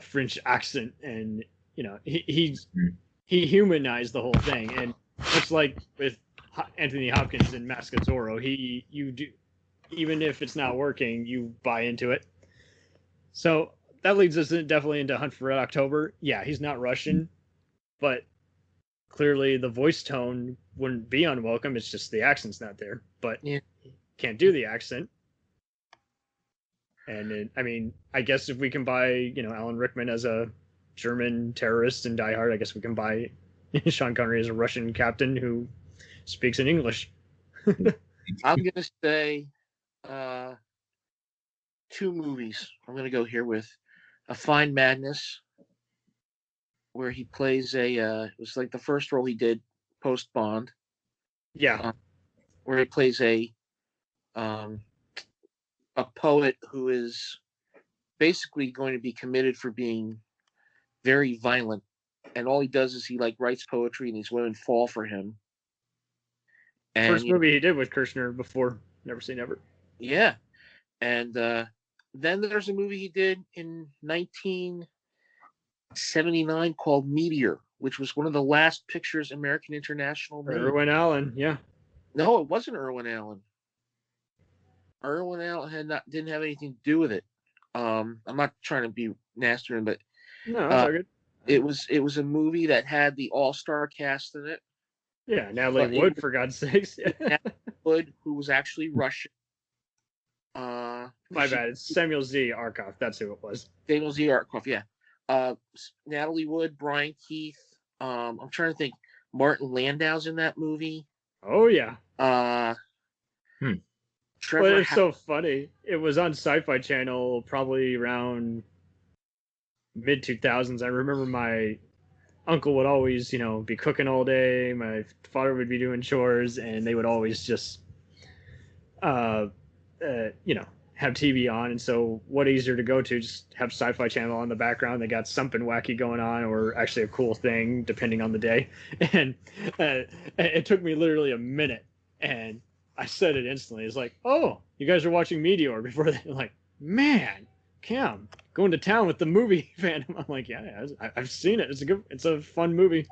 French accent, and he humanized the whole thing. And much like with Anthony Hopkins in Mask of Zorro, you do, even if it's not working, you buy into it. So that leads us definitely into Hunt for Red October. Yeah, he's not Russian, but clearly the voice tone wouldn't be unwelcome. It's just the accent's not there. But Yeah. can't do the accent. And I guess if we can buy, Alan Rickman as a German terrorist in Die Hard, I guess we can buy Sean Connery as a Russian captain who speaks in English. I'm gonna say 2 movies. I'm gonna go here with A Fine Madness, where he plays it was like the first role he did post Bond, Yeah. where he plays a poet who is basically going to be committed for being very violent, and all he does is he like writes poetry, and these women fall for him. And First movie he did with Kirshner before Never Say Never. yeah, and then there's a movie he did in 1979 called Meteor, which was one of the last pictures American International made. Irwin Allen, yeah. No, it wasn't Irwin Allen. Irwin Allen didn't have anything to do with it. I'm not trying to be nasty, but No, that's all good. it was a movie that had the all-star cast in it. Yeah, Natalie Wood, for God's sakes. Natalie Wood, who was actually Russian. My bad. It's Samuel Z. Arkoff. That's who it was. Samuel Z. Arkoff, yeah. Natalie Wood, Brian Keith. I'm trying to think. Martin Landau's in that movie. Oh, yeah. Trevor But it's so funny. It was on Sci-Fi Channel probably around mid-2000s. I remember my uncle would always, be cooking all day. My father would be doing chores, and they would always just, have TV on. And so what easier to go to, just have Sci-Fi Channel on the background. They got something wacky going on, or actually a cool thing, depending on the day. And it took me literally a minute, and I said it instantly. It's like, oh, you guys are watching Meteor before they like, man, Cam, going to town with the movie fandom. I'm like, yeah, I've seen it. It's a fun movie.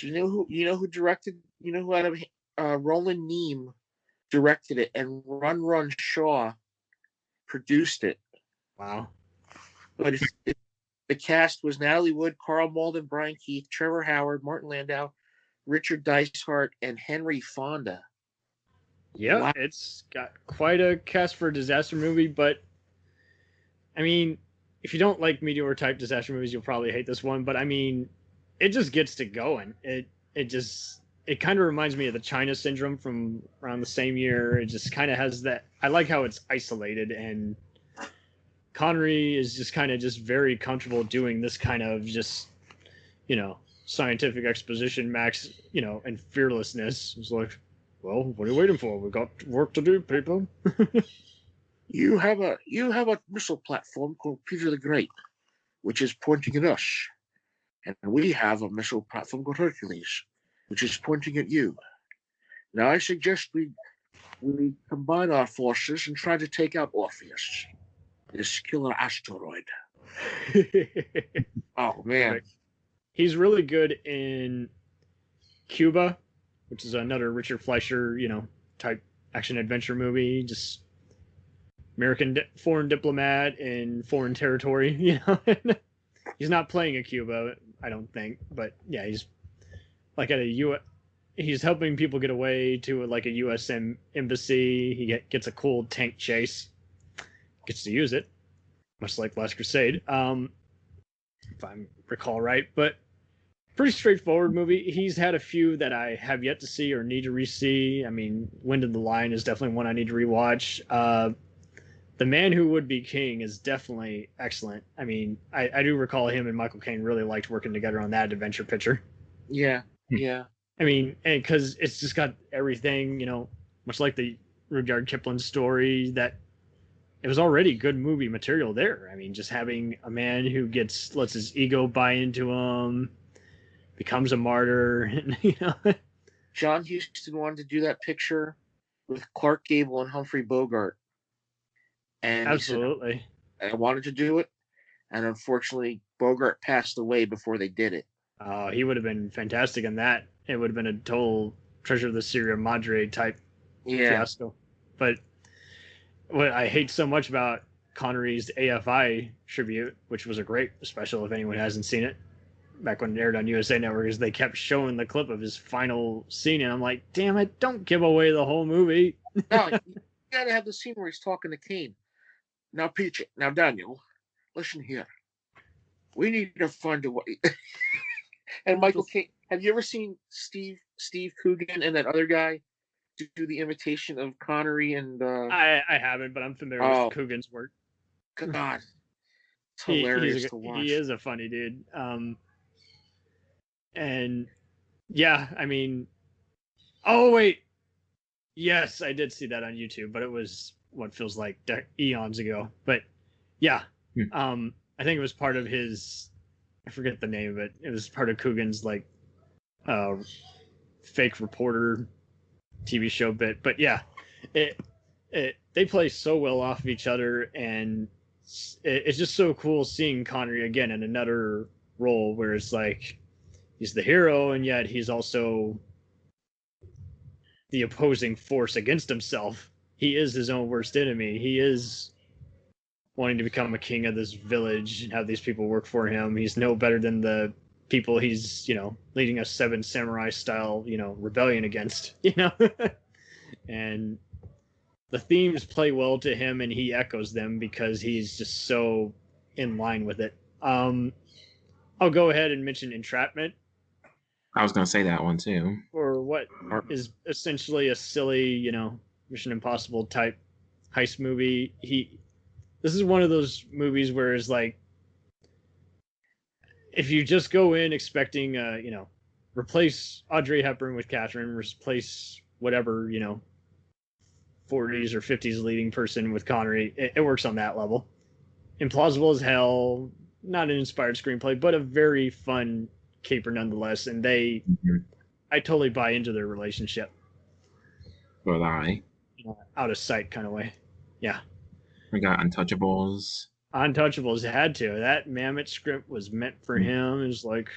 You know who directed? You know who had Roland Neame directed it, and Run Shaw produced it. Wow. But the cast was Natalie Wood, Carl Malden, Brian Keith, Trevor Howard, Martin Landau, Richard Dicehart, and Henry Fonda. Yeah, Wow. It's got quite a cast for a disaster movie, but I mean, if you don't like meteor type disaster movies, you'll probably hate this one. But I mean, it just gets to going. It kind of reminds me of the China Syndrome from around the same year. It just kind of has that. I like how it's isolated, and Connery is just kind of just very comfortable doing this kind of just, scientific exposition, and fearlessness. It's like, well, what are you waiting for? We got work to do, people. You have a missile platform called Peter the Great, which is pointing at us, and we have a missile platform called Hercules, which is pointing at you. Now, I suggest we combine our forces and try to take out Orpheus, this killer asteroid. Oh man, he's really good in Cuba, which is another Richard Fleischer, type action adventure movie. Just American foreign diplomat in foreign territory. He's not playing a Cuba, I don't think, but yeah, he's like at he's helping people get away to like a U.S. embassy. He gets a cool tank chase, gets to use it, much like Last Crusade, if I recall right. But pretty straightforward movie. He's had a few that I have yet to see or need to re-see. I mean, Wind of the Lion is definitely one I need to rewatch. The Man Who Would Be King is definitely excellent. I mean, I do recall him and Michael Caine really liked working together on that adventure picture. yeah. I mean, and because it's just got everything, much like the Rudyard Kipling story, that it was already good movie material there. I mean, just having a man who lets his ego buy into him, becomes a martyr, and John Huston wanted to do that picture with Clark Gable and Humphrey Bogart. And absolutely. He said, I wanted to do it, and unfortunately, Bogart passed away before they did it. He would have been fantastic in that. It would have been a total Treasure of the Sierra Madre type fiasco. But what I hate so much about Connery's AFI tribute, which was a great special if anyone hasn't seen it, back when it aired on USA Network, is they kept showing the clip of his final scene, and I'm like, damn it, don't give away the whole movie. No, you gotta have the scene where he's talking to Kane. Now, Peach, now Daniel, listen here. We need to find a way. And Michael Caine, have you ever seen Steve Coogan and that other guy do the imitation of Connery and? I haven't, but I'm familiar with Coogan's work. God, it's hilarious to watch. He is a funny dude. And yeah, I mean, oh wait, yes, I did see that on YouTube, but it was what feels like eons ago. But yeah, I think it was part of his. I forget the name of it. It was part of Coogan's like fake reporter TV show bit. But yeah, they play so well off of each other, and it's just so cool seeing Connery again in another role where it's like he's the hero, and yet he's also the opposing force against himself. He is his own worst enemy. He is wanting to become a king of this village and have these people work for him. He's no better than the people he's, leading a Seven Samurai style, rebellion against, and the themes play well to him and he echoes them because he's just so in line with it. I'll go ahead and mention Entrapment. I was going to say that one too. Or what is essentially a silly, Mission Impossible type heist movie. This is one of those movies where it's like, if you just go in expecting, replace Audrey Hepburn with Catherine, replace whatever, 40s or 50s leading person with Connery, it works on that level. Implausible as hell, not an inspired screenplay, but a very fun caper nonetheless. And I totally buy into their relationship. But out of sight kind of way. Yeah. We got Untouchables. Untouchables had to. That Mamet script was meant for him. It's like,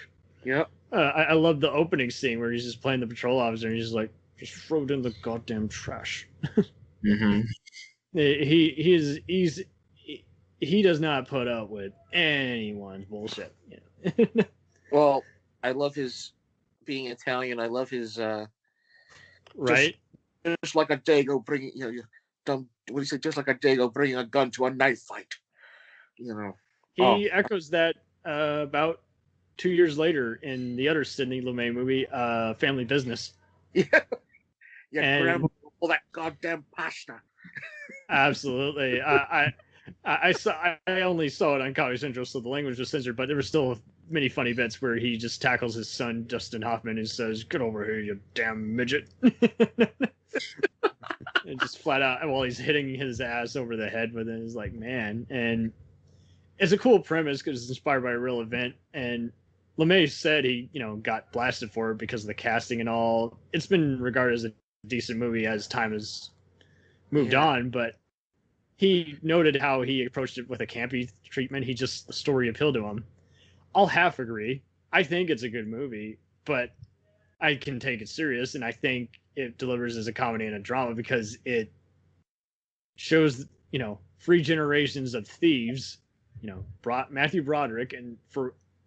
Yep. I love the opening scene where he's just playing the patrol officer and he's just like, just throw it in the goddamn trash. Mm-hmm. He does not put up with anyone's bullshit. Well, I love his being Italian. I love his right. Just like a Dago bringing, you dumb. What do you say? Just like a Dago bringing a gun to a knife fight. He echoes that about 2 years later in the other Sidney Lumet movie, Family Business. Yeah, And- grandma, all that goddamn pasta. Absolutely. I only saw it on Comedy Central, so the language was censored, but there were still many funny bits where he just tackles his son, Justin Hoffman, and says, "Get over here, you damn midget." And just flat out, while he's hitting his ass over the head with it, it's like, man. And it's a cool premise because it's inspired by a real event. And LeMay said he, got blasted for it because of the casting and all. It's been regarded as a decent movie as time has moved on, but he noted how he approached it with a campy treatment. The story appealed to him. I'll half agree. I think it's a good movie, but I can take it serious, and I think it delivers as a comedy and a drama because it shows, 3 generations of thieves, Matthew Broderick, and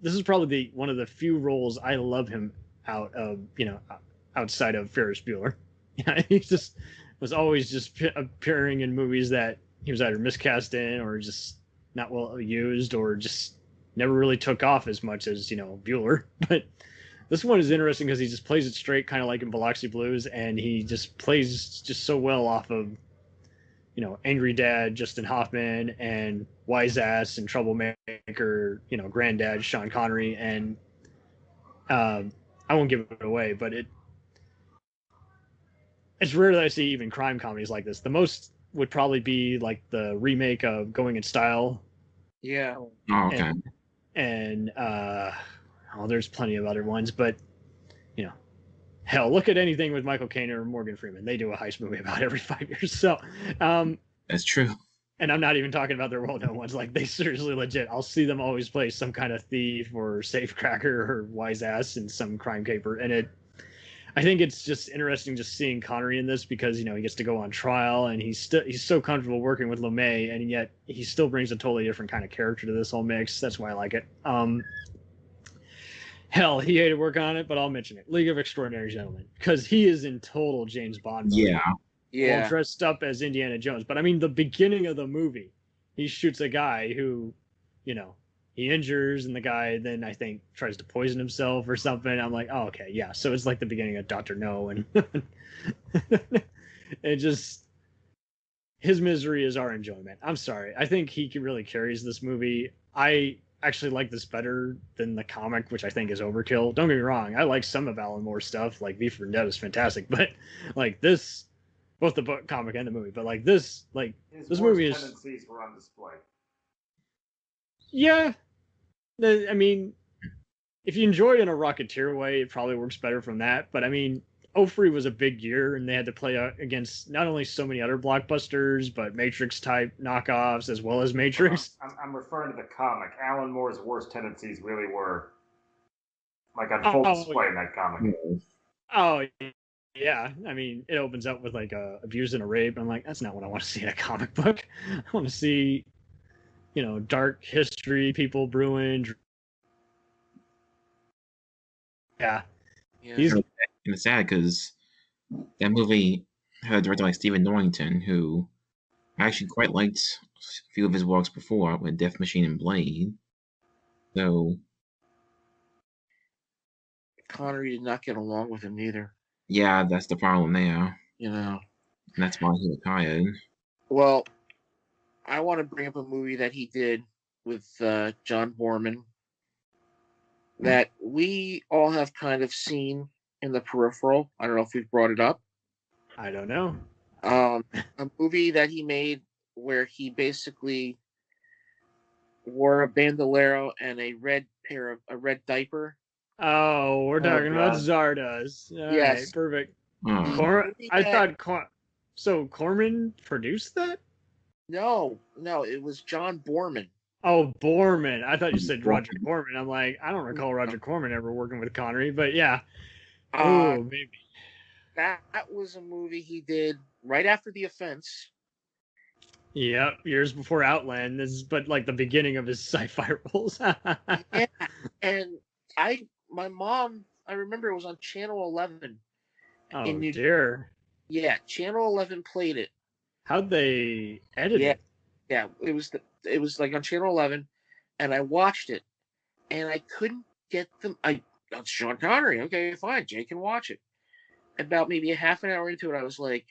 this is probably one of the few roles I love him out of, outside of Ferris Bueller. He just was always just appearing in movies that he was either miscast in or just not well used or just never really took off as much as, Bueller. But this one is interesting because he just plays it straight, kind of like in Biloxi Blues, and he just plays just so well off of, angry dad Justin Hoffman and wise ass and troublemaker, granddad Sean Connery. And I won't give it away, but it's rare that I see even crime comedies like this. The most would probably be like the remake of Going in Style. Yeah. Oh, okay. And there's plenty of other ones, but hell, look at anything with Michael Caine or Morgan Freeman. They do a heist movie about every 5 years. So That's true. and I'm not even talking about their well-known ones. Like, they seriously legit. I'll see them always play some kind of thief or safecracker or wise ass in some crime caper. And I think it's just interesting just seeing Connery in this because, he gets to go on trial and he's so comfortable working with LeMay, and yet he still brings a totally different kind of character to this whole mix. That's why I like it. Hell, he hated working on it, but I'll mention it. League of Extraordinary Gentlemen, because he is in total James Bond mode. Yeah. All dressed up as Indiana Jones. But I mean, the beginning of the movie, he shoots a guy who, he injures, and the guy then I think tries to poison himself or something. I'm like, oh, okay, yeah. So it's like the beginning of Dr. No, and it just, his misery is our enjoyment. I'm sorry. I think he really carries this movie. I actually like this better than the comic, which I think is overkill. Don't get me wrong. I like some of Alan Moore's stuff. Like V for Vendetta is fantastic, but like this, both the book, comic, and the movie. But like this His this worst movie is. tendencies were on display. Yeah, I mean, if you enjoy it in a Rocketeer way, it probably works better from that. But I mean, '03 was a big year, and they had to play against not only so many other blockbusters, but Matrix type knockoffs as well as Matrix. I'm referring to the comic. Alan Moore's worst tendencies really were like on full Oh, display in that comic. oh, yeah. I mean, it opens up with like abuse and a rape. And I'm like, that's not what I want to see in a comic book. I want to see, dark history, people brewing. Yeah. He's And it's sad because that movie had a director like Stephen Norrington, who I actually quite liked a few of his works before with Death Machine and Blade. So Connery did not get along with him either. yeah, that's the problem there. And that's why he retired. Well, I want to bring up a movie that he did with John Borman that we all have kind of seen in the peripheral. I don't know if we've brought it up. I don't know. A movie that he made where he basically wore a bandolero and a red diaper. Oh, we're talking about Zardoz. All Yes. right, perfect. Oh. I thought so. Corman produced that? No, it was John Borman. Oh, Borman. I thought you said Roger Corman. I'm like, I don't recall Roger Corman ever working with Connery, but yeah. Oh, maybe. That was a movie he did right after The Offense. Yep, years before Outland. But like the beginning of his sci-fi roles. Yeah, and my mom, I remember it was on Channel 11. Oh dear. Yeah, Channel 11 played it. How'd they edit it? Yeah, it was like on Channel 11, and I watched it, and I couldn't get them. That's Sean Connery. Okay, fine, Jay can watch it. About maybe a half an hour into it, I was like,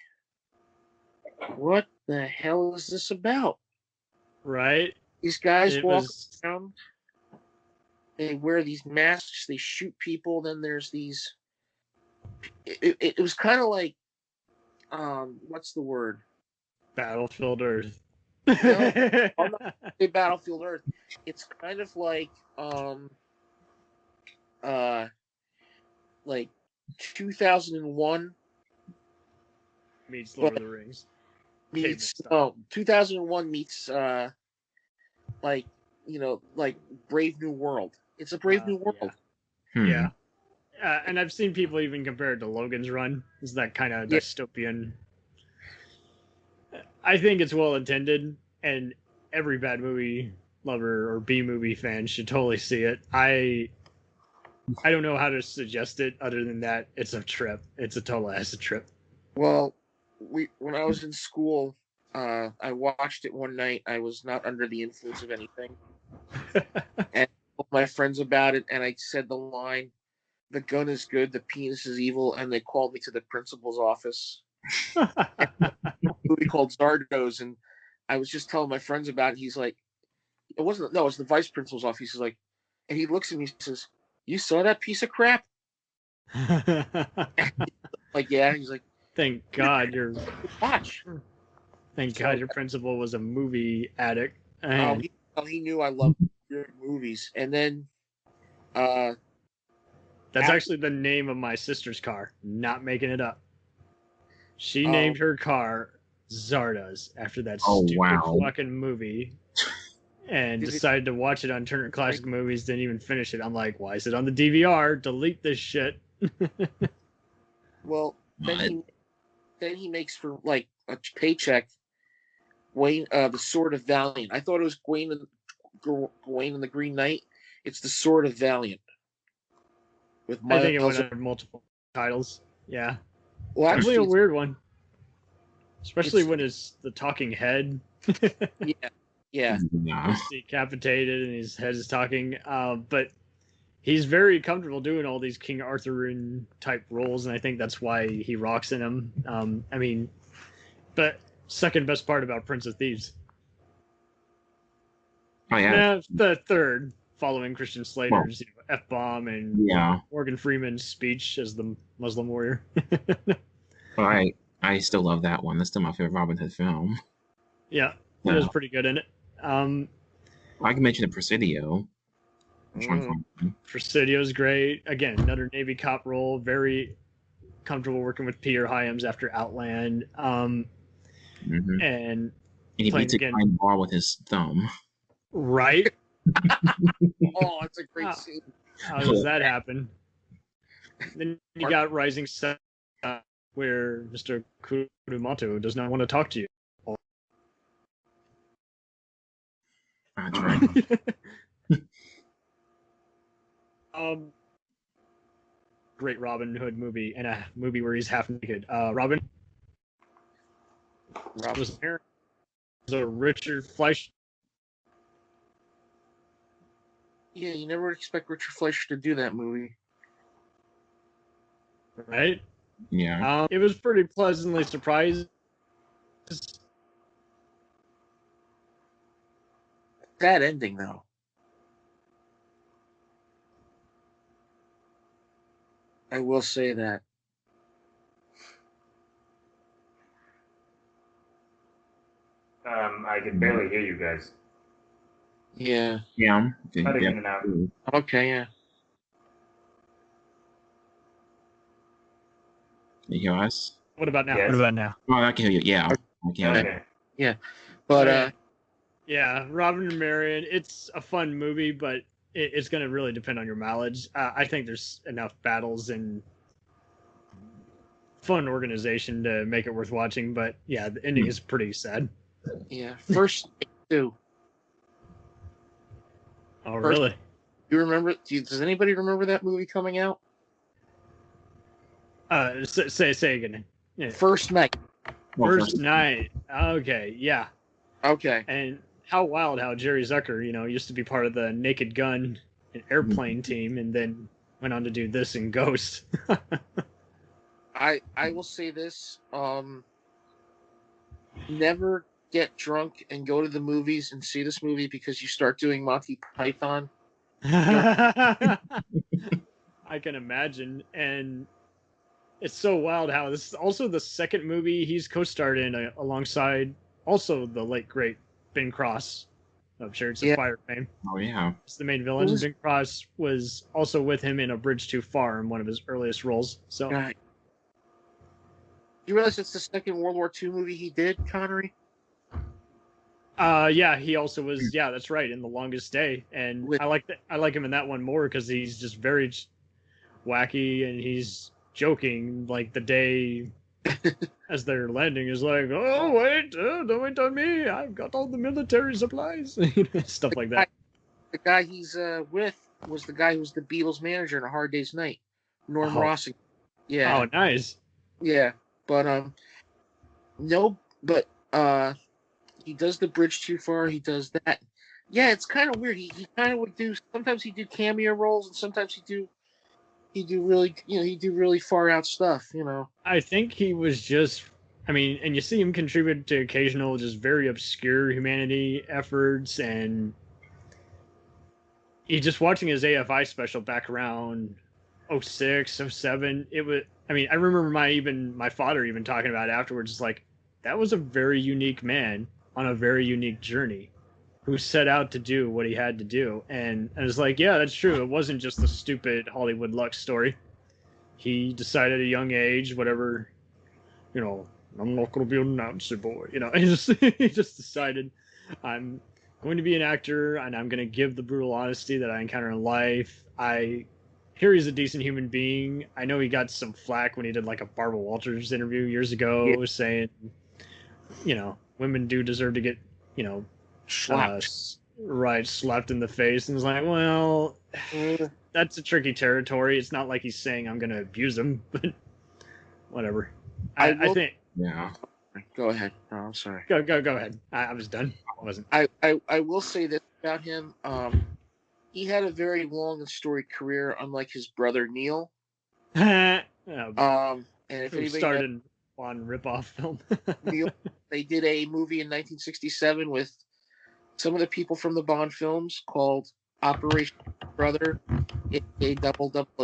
"What the hell is this about?" Right. These guys walk around. They wear these masks. They shoot people. Then there's these. It was kind of like, what's the word? Battlefield Earth. No, I'm not say Battlefield Earth. It's kind of like like 2001 meets Lord of the Rings. Meets 2001 meets like Brave New World. It's a Brave New World. Yeah. And I've seen people even compare it to Logan's Run. It's that kind of dystopian. I think it's well intended, and every bad movie lover or B movie fan should totally see it. I don't know how to suggest it other than that it's a trip. It's a total acid trip. Well, when I was in school, I watched it one night. I was not under the influence of anything, and I told my friends about it, and I said the line, "The gun is good, the penis is evil," and they called me to the principal's office. A movie called Zardoz, and I was just telling my friends about it. He's like, it was the vice principal's office. He's like, and he looks at me and says, "You saw that piece of crap?" Like, yeah. He's like, Thank God watch. Thank God your principal was a movie addict. He knew I loved movies. And then that's actually the name of my sister's car. Not making it up. She named her car Zardoz after that stupid fucking movie, and decided to watch it on Turner Classic Movies. Didn't even finish it. I'm like, why is it on the DVR? Delete this shit. Well, then he makes for like a paycheck. Wayne, the Sword of Valiant. I thought it was Gawain and the Green Knight. It's the Sword of Valiant. I think it went under multiple titles. Yeah. Well, actually, a weird one, especially when it's the talking head. Yeah. No. He's decapitated and his head is talking. But he's very comfortable doing all these King Arthurian type roles, and I think that's why he rocks in them. I mean, but second best part about Prince of Thieves. Oh yeah. The third, following Christian Slater's F-bomb and Morgan Freeman's speech as the Muslim warrior. I still love that one. That's still my favorite Robin Hood film. Yeah, it was pretty good in it. I can mention the Presidio. Mm. Presidio's great. Again, another Navy cop role. Very comfortable working with Peter Hyams after Outland. Mm-hmm. And he playing beats a again. kind ball with his thumb. Right? Oh, it's a great Ah. scene. How does that happen? Then you got Rising Sun, where Mr. Kurumoto does not want to talk to you. That's right. Great Robin Hood movie, and a movie where he's half naked. Robin was a Richard Fleischer. Yeah, you never expect Richard Fleischer to do that movie. Right? Yeah. It was pretty pleasantly surprised. Sad ending, though. I will say that. I can barely hear you guys. Yeah. Yeah. Cutting in and out. Okay, yeah. You hear us? What about now? Yes. What about now? Oh, I can hear you. Yeah. I can hear you. Okay. Yeah. But, Yeah, Robin and Marion, it's a fun movie, but it's going to really depend on your mileage. I think there's enough battles and fun organization to make it worth watching, but yeah, the ending is pretty sad. yeah. First two. Oh, really? You remember? Does anybody remember that movie coming out? Say again. Yeah. First night. First night. Okay, yeah. Okay. And how wild how Jerry Zucker, used to be part of the Naked Gun and Airplane team, and then went on to do this in Ghost. I will say this. Never get drunk and go to the movies and see this movie because you start doing Monty Python. I can imagine. And it's so wild how this is also the second movie he's co-starred in alongside also the late great Ben Cross of Chariots of Fire fame. Oh, yeah. It's the main villain. Ben Cross was also with him in A Bridge Too Far in one of his earliest roles. So, Right. You realize it's the second World War II movie he did, Connery? yeah, he also was. Yeah, that's right. In The Longest Day, and I like him in that one more because he's just very wacky and he's joking. Like the day as they're landing is like, oh wait, don't wait on me. I've got all the military supplies, stuff like that. The guy he's with was the guy who was the Beatles manager in A Hard Day's Night, Norm Rossing. Yeah. Oh, nice. Yeah, but he does The Bridge Too Far. He does that. Yeah, it's kind of weird. He kind of would do. Sometimes he do cameo roles, and sometimes he do really far out stuff. I think he was just. I mean, and you see him contribute to occasional, just very obscure humanity efforts, and he just watching his AFI special back around 06, 07. It was. I mean, I remember my father even talking about it afterwards. It's like that was a very unique man on a very unique journey, who set out to do what he had to do. And it's like, yeah, that's true. It wasn't just the stupid Hollywood luck story. He decided at a young age, whatever, I'm not going to be a Nazi boy. He just decided I'm going to be an actor and I'm going to give the brutal honesty that I encounter in life. I hear he's a decent human being. I know he got some flack when he did like a Barbara Walters interview years ago saying, women do deserve to get, slapped in the face. And it's like, well, that's a tricky territory. It's not like he's saying I'm going to abuse him, but whatever. I think. Yeah. Go ahead. No, I'm sorry. Go ahead. I was done. I wasn't. I will say this about him. He had a very long and storied career, unlike his brother Neil. And if who anybody started on ripoff film. Neil, they did a movie in 1967 with some of the people from the Bond films called Operation Brother, a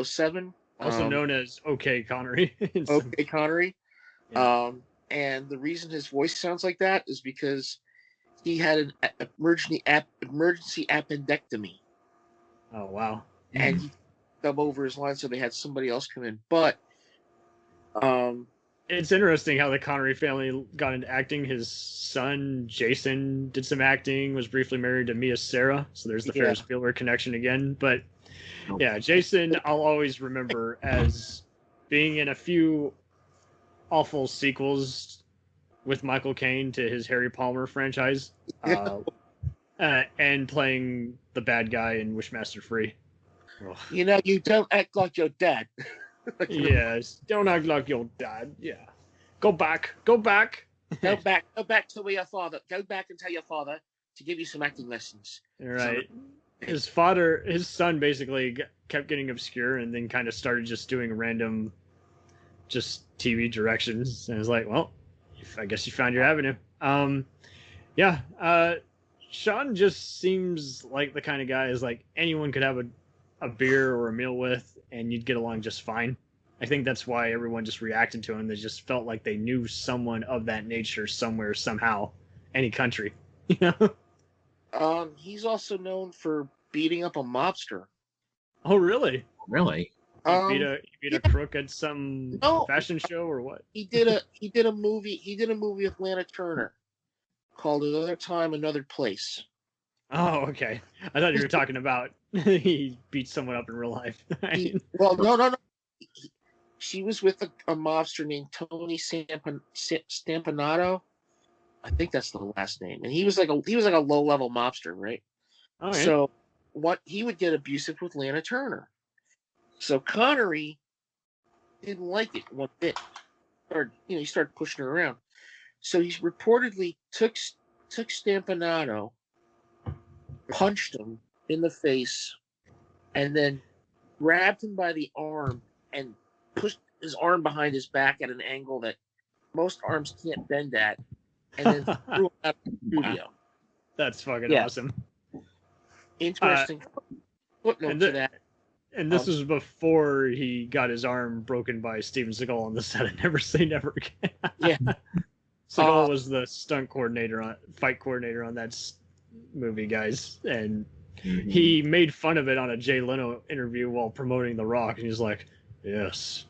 007. Also known as OK Connery. OK Connery. Yeah. And the reason his voice sounds like that is because he had an emergency appendectomy, Oh wow. and he dubbed over his line, so they had somebody else come in. But It's interesting how the Connery family got into acting. His son Jason did some acting, was briefly married to Mia Sara, so there's the Ferris Bueller connection again. But yeah, Jason I'll always remember as being in a few awful sequels with Michael Caine to his Harry Palmer franchise, and playing the bad guy in Wishmaster Free. Ugh. you know, you don't act like your dad. Yes, don't act like your dad. Yeah, go back. Go back to where your father. Go back and tell your father to give you some acting lessons. Right. His son basically kept getting obscure and then kind of started just doing random, just TV directions. And it was like, well, I guess you found your avenue. Sean just seems like the kind of guy is like anyone could have a beer or a meal with, and you'd get along just fine. I think that's why everyone just reacted to him. They just felt like they knew someone of that nature somewhere, somehow, any country. You know? He's also known for beating up a mobster. Oh, really? Really? He beat a crook at some fashion show or what? He did a movie with Lana Turner called Another Time, Another Place. Oh, okay. I thought you were talking about he beat someone up in real life. No. She was with a mobster named Tony Stampanato. I think that's the last name. And he was like a low level mobster, right? Oh, yeah. So he would get abusive with Lana Turner. So Connery didn't like it one bit. He started pushing her around. So he reportedly took Stampanato, punched him in the face, and then grabbed him by the arm and pushed his arm behind his back at an angle that most arms can't bend at, and then threw him out of the studio. That's fucking awesome. Interesting footnote to that. And this was before he got his arm broken by Steven Seagal on the set of Never Say Never Again. Yeah. Seagal was the fight coordinator on that movie, guys. And he made fun of it on a Jay Leno interview while promoting The Rock. And he's like, yes,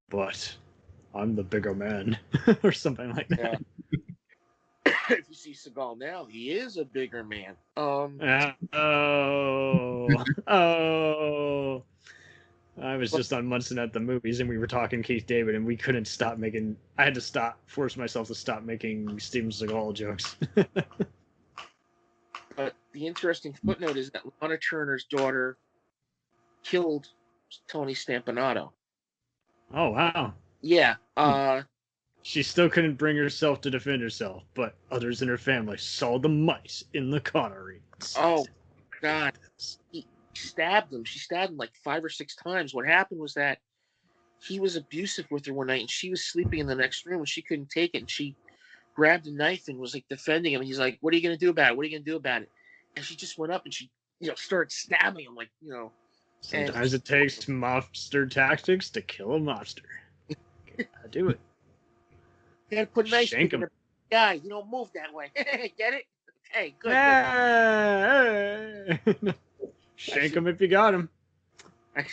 but I'm the bigger man. Or something like that. Yeah. If you see Seagal now, he is a bigger man. I was just on Munson at the movies, and we were talking Keith David, and we couldn't stop making. I had to force myself to stop making Steven Seagal jokes. But the interesting footnote is that Lana Turner's daughter killed Tony Stampanato. Oh wow! Yeah. She still couldn't bring herself to defend herself, but others in her family saw the mice in the Connery. Oh, God. He stabbed him. She stabbed him like 5 or 6 times. What happened was that he was abusive with her one night, and she was sleeping in the next room, and she couldn't take it, and she grabbed a knife and was like defending him. And he's like, what are you going to do about it? What are you going to do about it? And she just went up and she, started stabbing him, Sometimes it takes mobster tactics to kill a mobster. Gotta do it. You gotta put a knife Shank him. Guy, you don't move that way. Get it? Hey, good. Shank him if you got him. I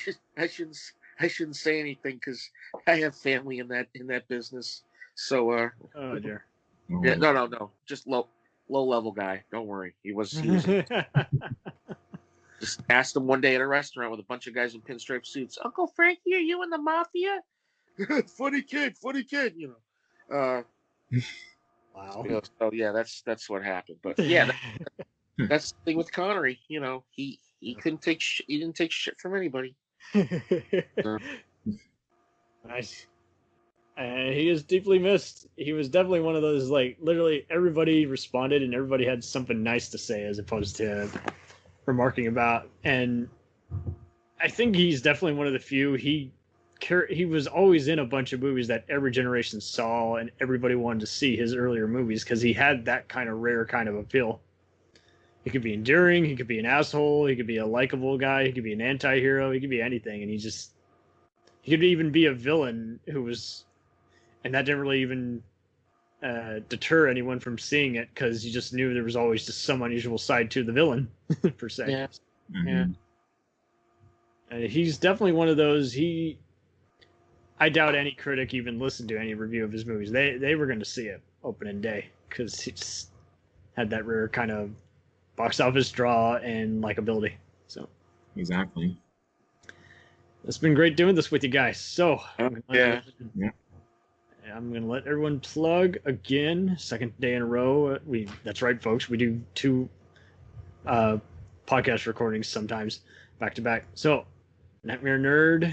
shouldn't say anything because I have family in that business. So oh dear. Yeah, no. Just low level guy. Don't worry. He was just asked him one day at a restaurant with a bunch of guys in pinstripe suits. Uncle Frankie, are you in the mafia? funny kid. Wow. So yeah, that's what happened. But yeah, that's the thing with Connery. He couldn't take he didn't take shit from anybody. Nice. He is deeply missed. He was definitely one of those, literally everybody responded and everybody had something nice to say as opposed to remarking about. And I think he's definitely one of the few. He was always in a bunch of movies that every generation saw and everybody wanted to see his earlier movies because he had that kind of rare kind of appeal. He could be endearing, he could be an asshole, he could be a likable guy, he could be an anti-hero, he could be anything, and he could even be a villain who was, and that didn't really even deter anyone from seeing it because you just knew there was always just some unusual side to the villain, per se. Yeah. Mhm. He's definitely one of those. I doubt any critic even listened to any review of his movies. They were going to see it opening day because he just had that rare kind of box office draw and likability. So Exactly. it's been great doing this with you guys. So Yeah. I'm going to let everyone plug again. Second day in a row. That's right, folks. We do 2 podcast recordings sometimes back to back. So, Nightmare Nerd,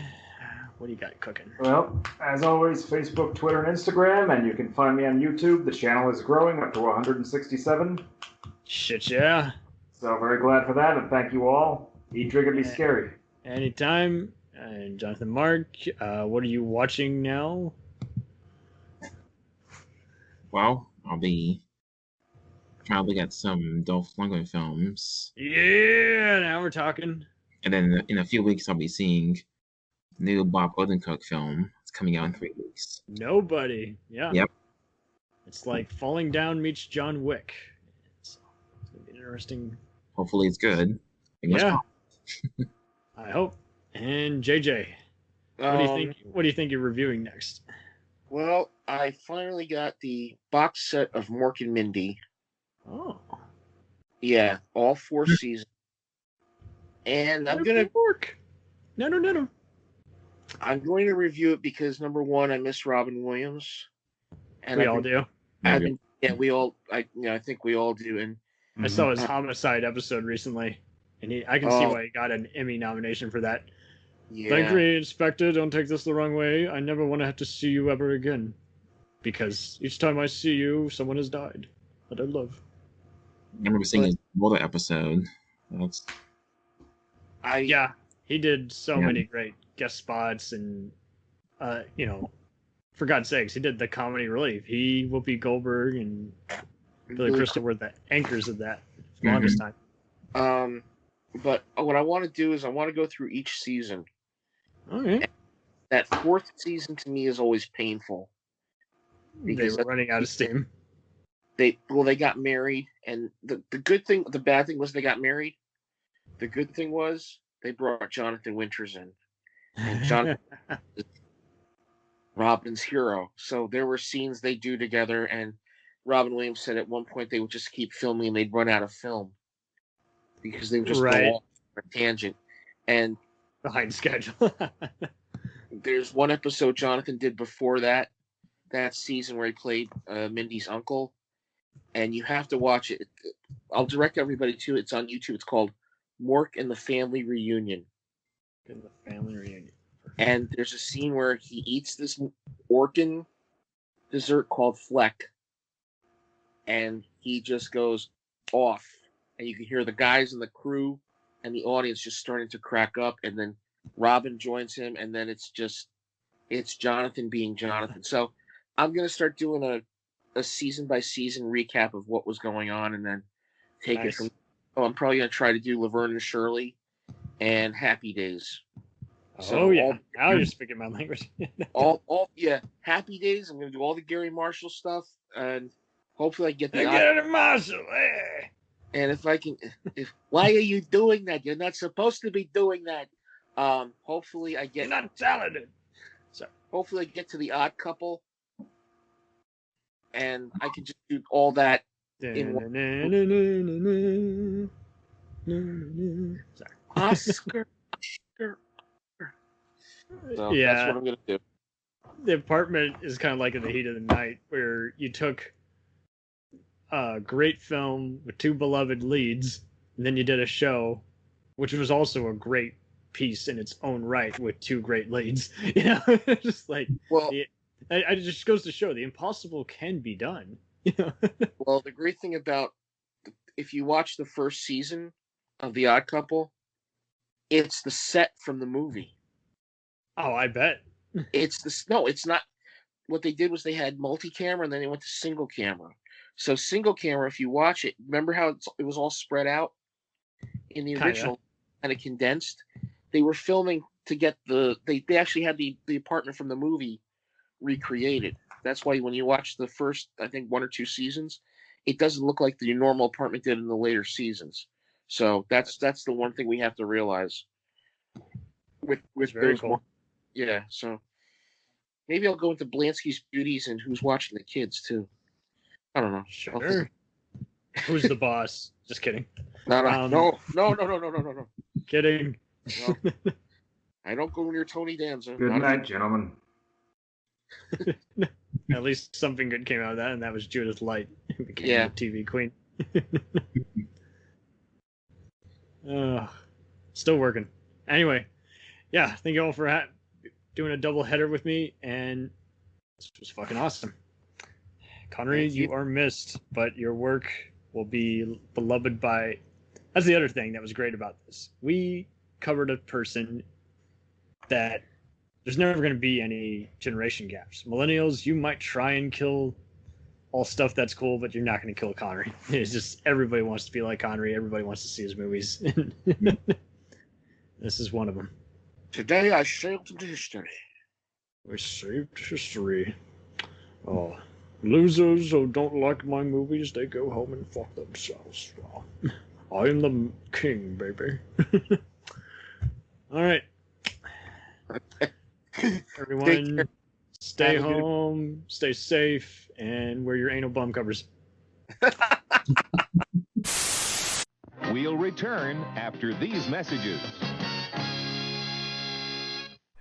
what do you got cooking? Well, as always, Facebook, Twitter, and Instagram, and you can find me on YouTube. The channel is growing up to 167. Shit, yeah. So very glad for that, and thank you all. Eat, drink, and be scary. Anytime. And Jonathan Mark, what are you watching now? Well, I'll be trying to look at some Dolph Lundgren films, Yeah, now we're talking. and then in a few weeks I'll be seeing the new Bob Odenkirk film. It's coming out in 3 weeks. Nobody. Yeah. Yep. It's like Falling Down meets John Wick. It's going to be interesting. Hopefully it's good. Fingers Yeah. crossed. I hope. And JJ, what do you think you're reviewing next? Well, I finally got the box set of Mork and Mindy. Oh. Yeah, all 4 seasons. And I'm gonna work. No. review it because number one, I miss Robin Williams, and We all do. I think we all do. And I saw his Homicide episode recently, and I can see why he got an Emmy nomination for that. yeah, Thank you, Inspector. Don't take this the wrong way. I never want to have to see you ever again, because each time I see you, someone has died that I love. I remember seeing his Mulder episode. Yeah, he did so Yeah. many great guest spots, and for God's sakes, he did the comedy relief. He, Whoopi Goldberg, and Billy Crystal were the anchors of that for the longest time. But what I want to do is I want to go through each season. All right. That 4th season to me is always painful. They Because were running out of steam. they got married, and the bad thing was they got married. The good thing was they brought Jonathan Winters in, and Jonathan Robin's hero. So there were scenes they do together, and Robin Williams said at one point they would just keep filming and they'd run out of film because they would just go off on a tangent. And Behind schedule. there's one episode Jonathan did before that season where he played Mindy's uncle, and you have to watch it. I'll direct everybody to it. It's on YouTube. It's called Mork and the Family Reunion. In the family reunion. And there's a scene where he eats this Orkin dessert called Fleck, and he just goes off, and you can hear the guys in the crew and the audience just starting to crack up, and then Robin joins him, and then it's Jonathan being Jonathan. So I'm gonna start doing a season by season recap of what was going on, and then take it from. Oh, I'm probably gonna try to do Laverne and Shirley and Happy Days. So, now you're speaking my language. Happy Days. I'm gonna do all the Gary Marshall stuff, and hopefully I get the Gary Marshall. And why are you doing that? You're not supposed to be doing that. Hopefully I get. You're not talented. So hopefully I get to the Odd Couple, and I can just do all that in one. Sorry. Oscar. So that's what I'm gonna do. The Apartment is kind of like In the Heat of the Night, where you took a great film with 2 beloved leads, and then you did a show, which was also a great piece in its own right with 2 great leads. Just like, well, it just goes to show the impossible can be done. Well, the great thing about if you watch the first season of The Odd Couple, it's the set from the movie. Oh, I bet. It's not. What they did was they had multi-camera and then they went to single camera. So single camera, if you watch it, remember how it was all spread out in the original, kind of condensed. They were filming to get they actually had the apartment from the movie recreated. That's why when you watch the first, I think 1 or 2 seasons, it doesn't look like the normal apartment did in the later seasons. So that's the one thing we have to realize. With Very those, cool. yeah. So maybe I'll go into Blansky's Beauties and Who's Watching the Kids too. I don't know. Sure. Who's the boss? Just kidding. No. Kidding. No. I don't go near Tony Danza. Good night, gentlemen. At least something good came out of that, and that was Judith Light, who became Yeah. the TV queen. Still working. Anyway, yeah, thank you all for doing a double header with me, and this was fucking awesome. Connery, you are missed, but your work will be beloved by... That's the other thing that was great about this. We covered a person that there's never going to be any generation gaps. Millennials, you might try and kill all stuff that's cool, but you're not going to kill Connery. It's just everybody wants to be like Connery. Everybody wants to see his movies. This is one of them. Today I sailed into history. We saved history. Oh, losers who don't like my movies, they go home and fuck themselves. Oh, I am the king, baby. All right. Everyone, stay home, stay safe, and wear your anal bum covers. We'll return after these messages.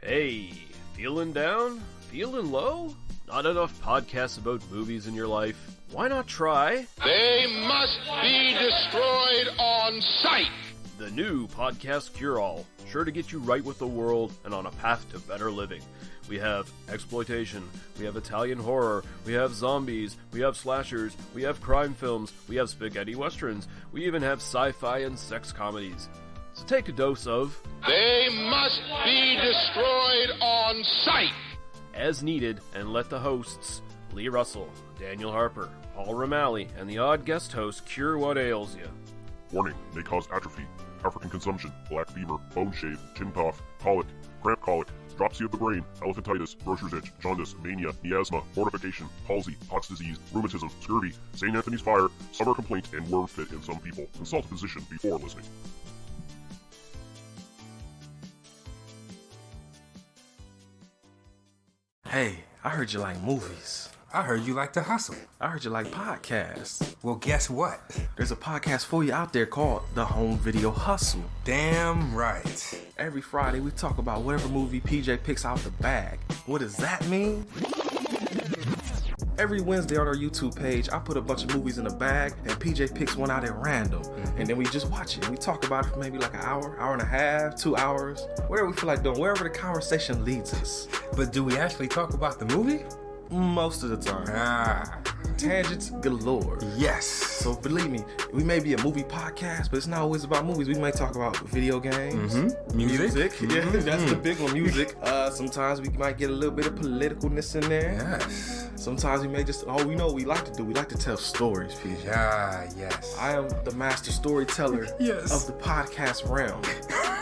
Hey, feeling down? Feeling low? Not enough podcasts about movies in your life? Why not try They must be destroyed on sight. the new Podcast Cure-All? Sure to get you right with the world and on a path to better living. We have exploitation, we have Italian horror, we have zombies, we have slashers, we have crime films, we have spaghetti westerns, we even have sci-fi and sex comedies. So take a dose of They must be destroyed on sight. as needed, and let the hosts, Lee Russell, Daniel Harper, Paul Romali, and the odd guest host cure what ails you. Warning, may cause atrophy, African consumption, black fever, bone shave, chin cough, colic, cramp colic, dropsy of the brain, elephantitis, grocer's itch, jaundice, mania, miasma, mortification, palsy, Pott's disease, rheumatism, scurvy, St. Anthony's fire, summer complaint, and worm fit in some people. Consult a physician before listening. Hey, I heard you like movies. I heard you like to hustle. I heard you like podcasts. Well, guess what? There's a podcast for you out there called The Home Video Hustle. Damn right. Every Friday we talk about whatever movie PJ picks out the bag. What does that mean? Every Wednesday on our YouTube page, I put a bunch of movies in a bag, and PJ picks one out at random. And then we just watch it. We talk about it for maybe like an hour, hour and a half, 2 hours, whatever we feel like doing, wherever the conversation leads us. But do we actually talk about the movie? Most of the time. Ah. Tangents galore. Yes. So believe me, we may be a movie podcast, but it's not always about movies. We might talk about video games, Music. Yeah, that's the big one. Music. Sometimes we might get a little bit of politicalness in there. Yes. Sometimes we may just, we know what we like to do. We like to tell stories, PJ. Ah, yes. I am the master storyteller Yes. of the podcast realm.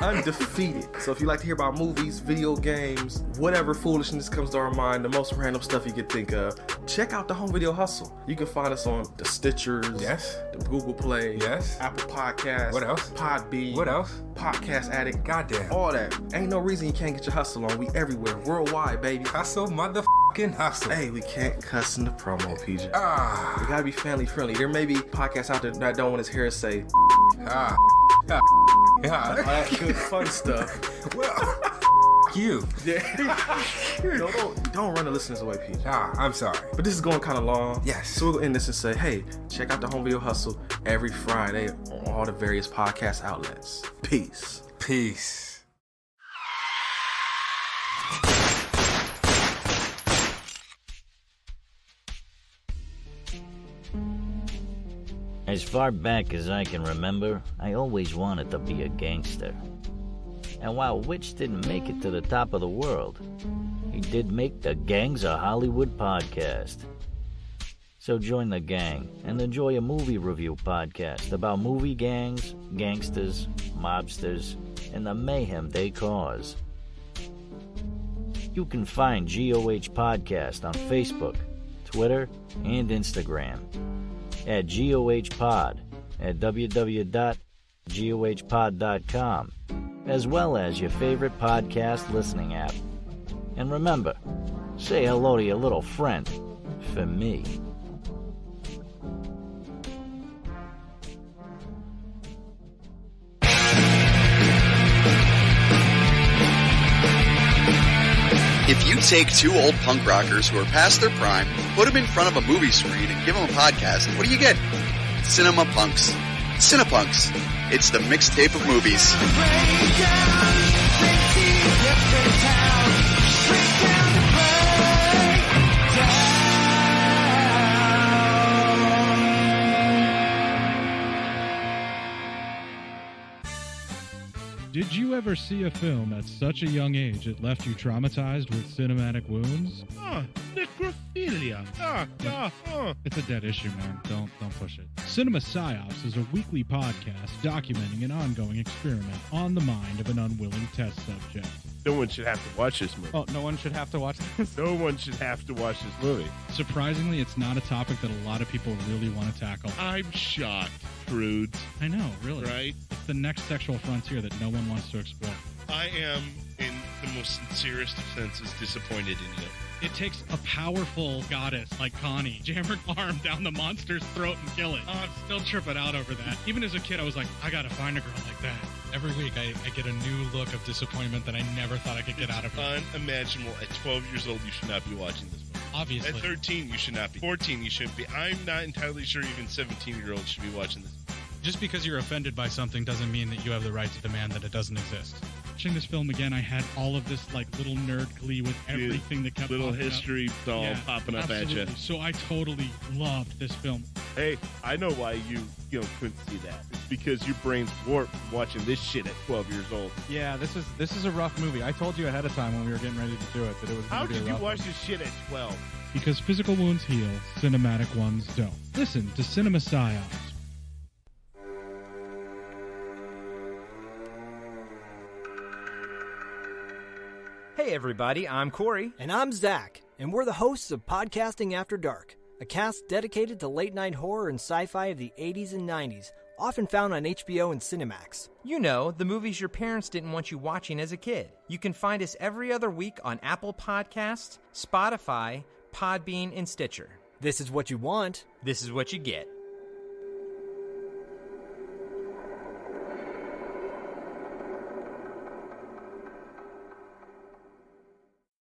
Undefeated. So if you like to hear about movies, video games, whatever foolishness comes to our mind, the most random stuff you could think of, check out the Home Video Hustle. You can find us on the Stitchers, Yes. the Google Play, Yes. Apple Podcasts, What else? Podbean, What else? Podcast Addict, Goddamn. all that. Ain't no reason you can't get your hustle on. We everywhere, worldwide, baby. Hustle, motherfucking hustle. Hey, we can't cuss in the promo, PJ. Ah. We gotta be family friendly. There may be podcasts out there that don't want his hair say Ah. Ah. all Ah. that good fun stuff. Well, you. Yeah. don't run the listeners away, PJ. Ah, I'm sorry. But this is going kind of long. Yes. So we'll end this and say, hey, check out the Home Video Hustle every Friday on all the various podcast outlets. Peace. Peace. As far back as I can remember, I always wanted to be a gangster. And while Witch didn't make it to the top of the world, he did make the Gangs of Hollywood podcast. So join the gang and enjoy a movie review podcast about movie gangs, gangsters, mobsters, and the mayhem they cause. You can find GOH Podcast on Facebook, Twitter, and Instagram. At GOHPod, at www.gohpod.com, as well as your favorite podcast listening app. And remember, say hello to your little friend for me. If you take two old punk rockers who are past their prime, put them in front of a movie screen, and give them a podcast, what do you get? Cinema Punks. Cinepunks. It's the mixtape of movies. Did you ever see a film at such a young age it left you traumatized with cinematic wounds? Necrophilia. It's a dead issue, man. Don't push it. Cinema Psyops is a weekly podcast documenting an ongoing experiment on the mind of an unwilling test subject. No one should have to watch this movie. Oh, no one should have to watch this? No one should have to watch this movie. Surprisingly, it's not a topic that a lot of people really want to tackle. I'm shocked, prudes. I know, really. Right? It's the next sexual frontier that no one wants to explore. I am, in the most sincerest of senses, disappointed in you. It takes a powerful goddess like Connie, jam her arm down the monster's throat and kill it. Oh, I'm still tripping out over that. Even as a kid, I was like, I gotta find a girl like that. Every week, I get a new look of disappointment that I never thought I could get out of her. Unimaginable. At 12 years old, you should not be watching this movie. Obviously. At 13, you should not be. 14, you shouldn't be. I'm not entirely sure even 17-year-olds should be watching this movie. Just because you're offended by something doesn't mean that you have the right to demand that it doesn't exist. Watching this film again, I had all of this like little nerd glee with everything that kept little popping history up. doll popping up absolutely. at you. So I totally loved this film. Hey, I know why you couldn't see that. It's because your brain's warped from watching this shit at 12 years old. Yeah, this is a rough movie. I told you ahead of time when we were getting ready to do it that it was How going to be could a you rough watch one. this shit at 12? Because physical wounds heal, cinematic ones don't. Listen to Cinema Psyops. Hey everybody, I'm Corey. And I'm Zach, and we're the hosts of Podcasting After Dark, a cast dedicated to late-night horror and sci-fi of the 80s and 90s, often found on HBO and Cinemax. You know, the movies your parents didn't want you watching as a kid. You can find us every other week on Apple Podcasts, Spotify, Podbean, and Stitcher. This is what you want. This is what you get.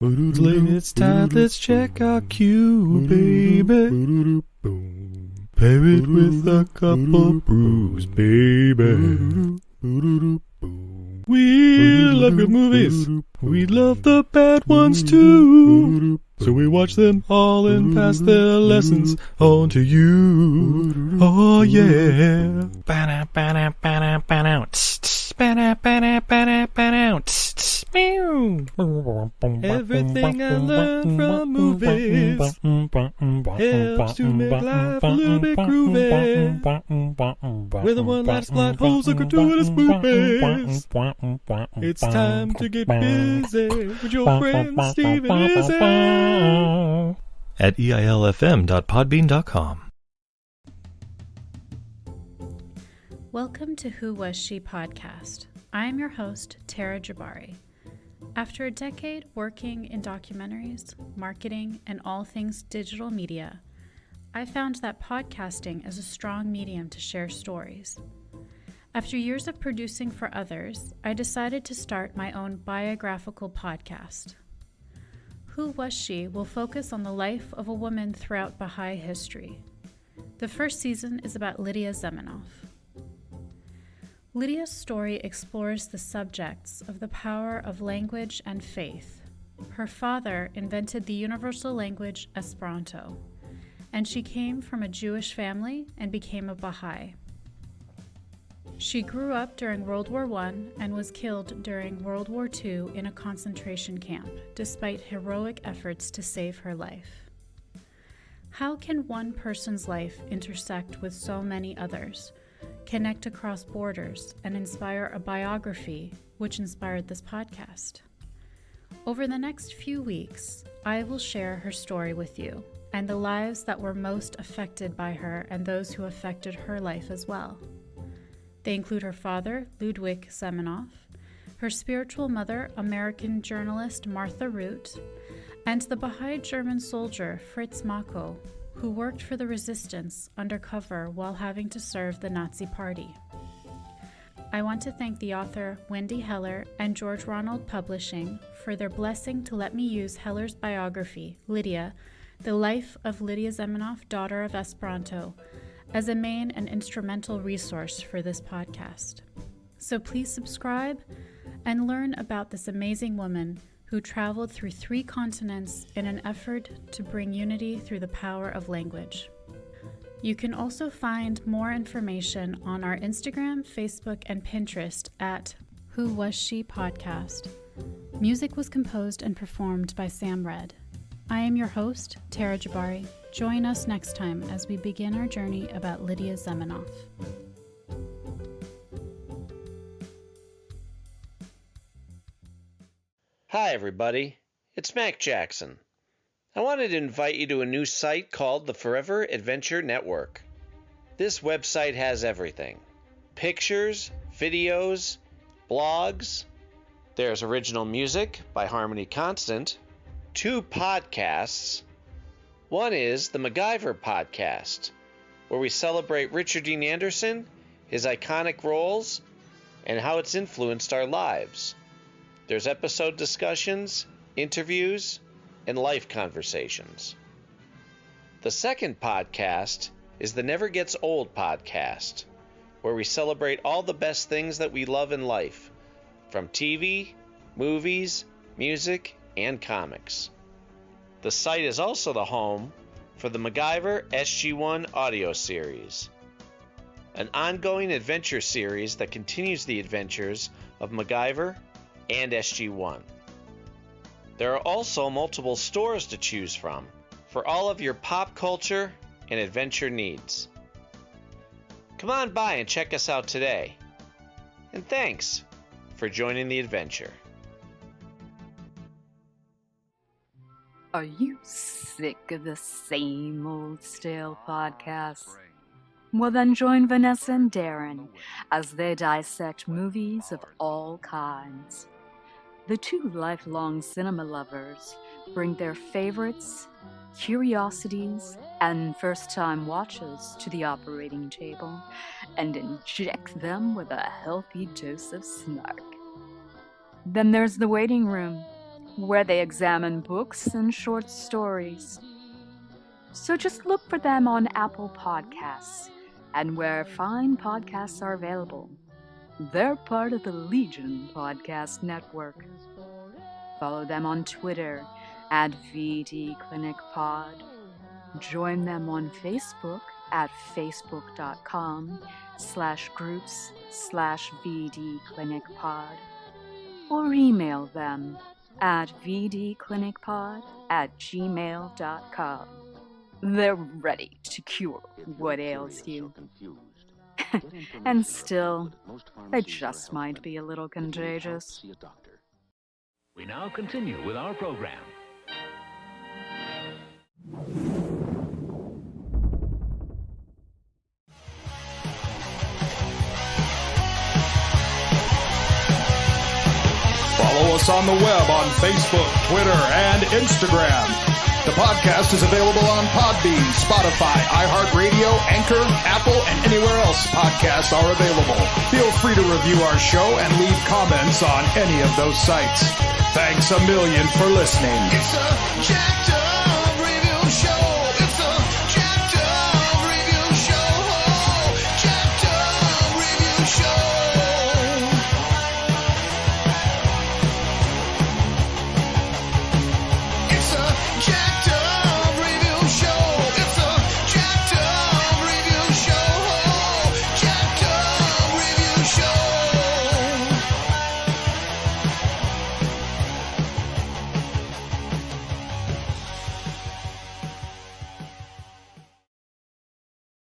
It's time, let's check our cue, baby. Pair it with a couple brews, baby. We love good movies. We love the bad ones too. So we watch them all and pass their lessons on to you. Oh yeah. Everything I learned from movies helps to make life a little bit groovy. Whether one likes plot holes or gratuitous movies, it's time to get busy with your friend Steve and Izzy at eilfm.podbean.com. Welcome to Who Was She podcast. I am your host, Tara Jabari. After a decade working in documentaries, marketing, and all things digital media, I found that podcasting is a strong medium to share stories. After years of producing for others, I decided to start my own biographical podcast. Who Was She will focus on the life of a woman throughout Baha'i history. The first season is about Lydia Zamenhof. Lydia's story explores the subjects of the power of language and faith. Her father invented the universal language Esperanto, and she came from a Jewish family and became a Baha'i. She grew up during World War I and was killed during World War II in a concentration camp, despite heroic efforts to save her life. How can one person's life intersect with so many others, connect across borders, and inspire a biography which inspired this podcast? Over the next few weeks, I will share her story with you, and the lives that were most affected by her and those who affected her life as well. They include her father, Ludwig Semenoff, her spiritual mother, American journalist Martha Root, and the Baha'i German soldier Fritz Mako, who worked for the resistance undercover while having to serve the Nazi Party. I want to thank the author Wendy Heller and George Ronald Publishing for their blessing to let me use Heller's biography, Lydia, The Life of Lydia Semenoff, Daughter of Esperanto, as a main and instrumental resource for this podcast. So please subscribe and learn about this amazing woman who traveled through 3 continents in an effort to bring unity through the power of language. You can also find more information on our Instagram, Facebook, and Pinterest at Who Was She Podcast. Music was composed and performed by Sam Red. I am your host, Tara Jabari. Join us next time as we begin our journey about Lydia Semenoff. Hi, everybody. It's Mac Jackson. I wanted to invite you to a new site called the Forever Adventure Network. This website has everything: pictures, videos, blogs. There's original music by Harmony Constant, 2 podcasts. One is the MacGyver podcast, where we celebrate Richard Dean Anderson, his iconic roles, and how it's influenced our lives. There's episode discussions, interviews, and life conversations. The second podcast is the Never Gets Old podcast, where we celebrate all the best things that we love in life, from TV, movies, music, and comics. The site is also the home for the MacGyver SG-1 audio series, an ongoing adventure series that continues the adventures of MacGyver and SG-1. There are also multiple stores to choose from for all of your pop culture and adventure needs. Come on by and check us out today. And thanks for joining the adventure. Are you sick of the same old stale podcasts? Well, then join Vanessa and Darren as they dissect movies of all kinds. The 2 lifelong cinema lovers bring their favorites, curiosities, and first-time watches to the operating table and inject them with a healthy dose of snark. Then there's the waiting room, where they examine books and short stories. So just look for them on Apple Podcasts and where fine podcasts are available. They're part of the Legion Podcast Network. Follow them on Twitter at VDClinicPod. Join them on Facebook at facebook.com/groups/VDClinicPod. Or email them at vdclinicpod@gmail.com. They're ready to cure what ails you. And still, they just might be a little contagious. We now continue with our program. Follow us on the web on Facebook, Twitter, and Instagram. The podcast is available on Podbean, Spotify, iHeartRadio, Anchor, Apple, and anywhere else podcasts are available. Feel free to review our show and leave comments on any of those sites. Thanks a million for listening. It's a jacked up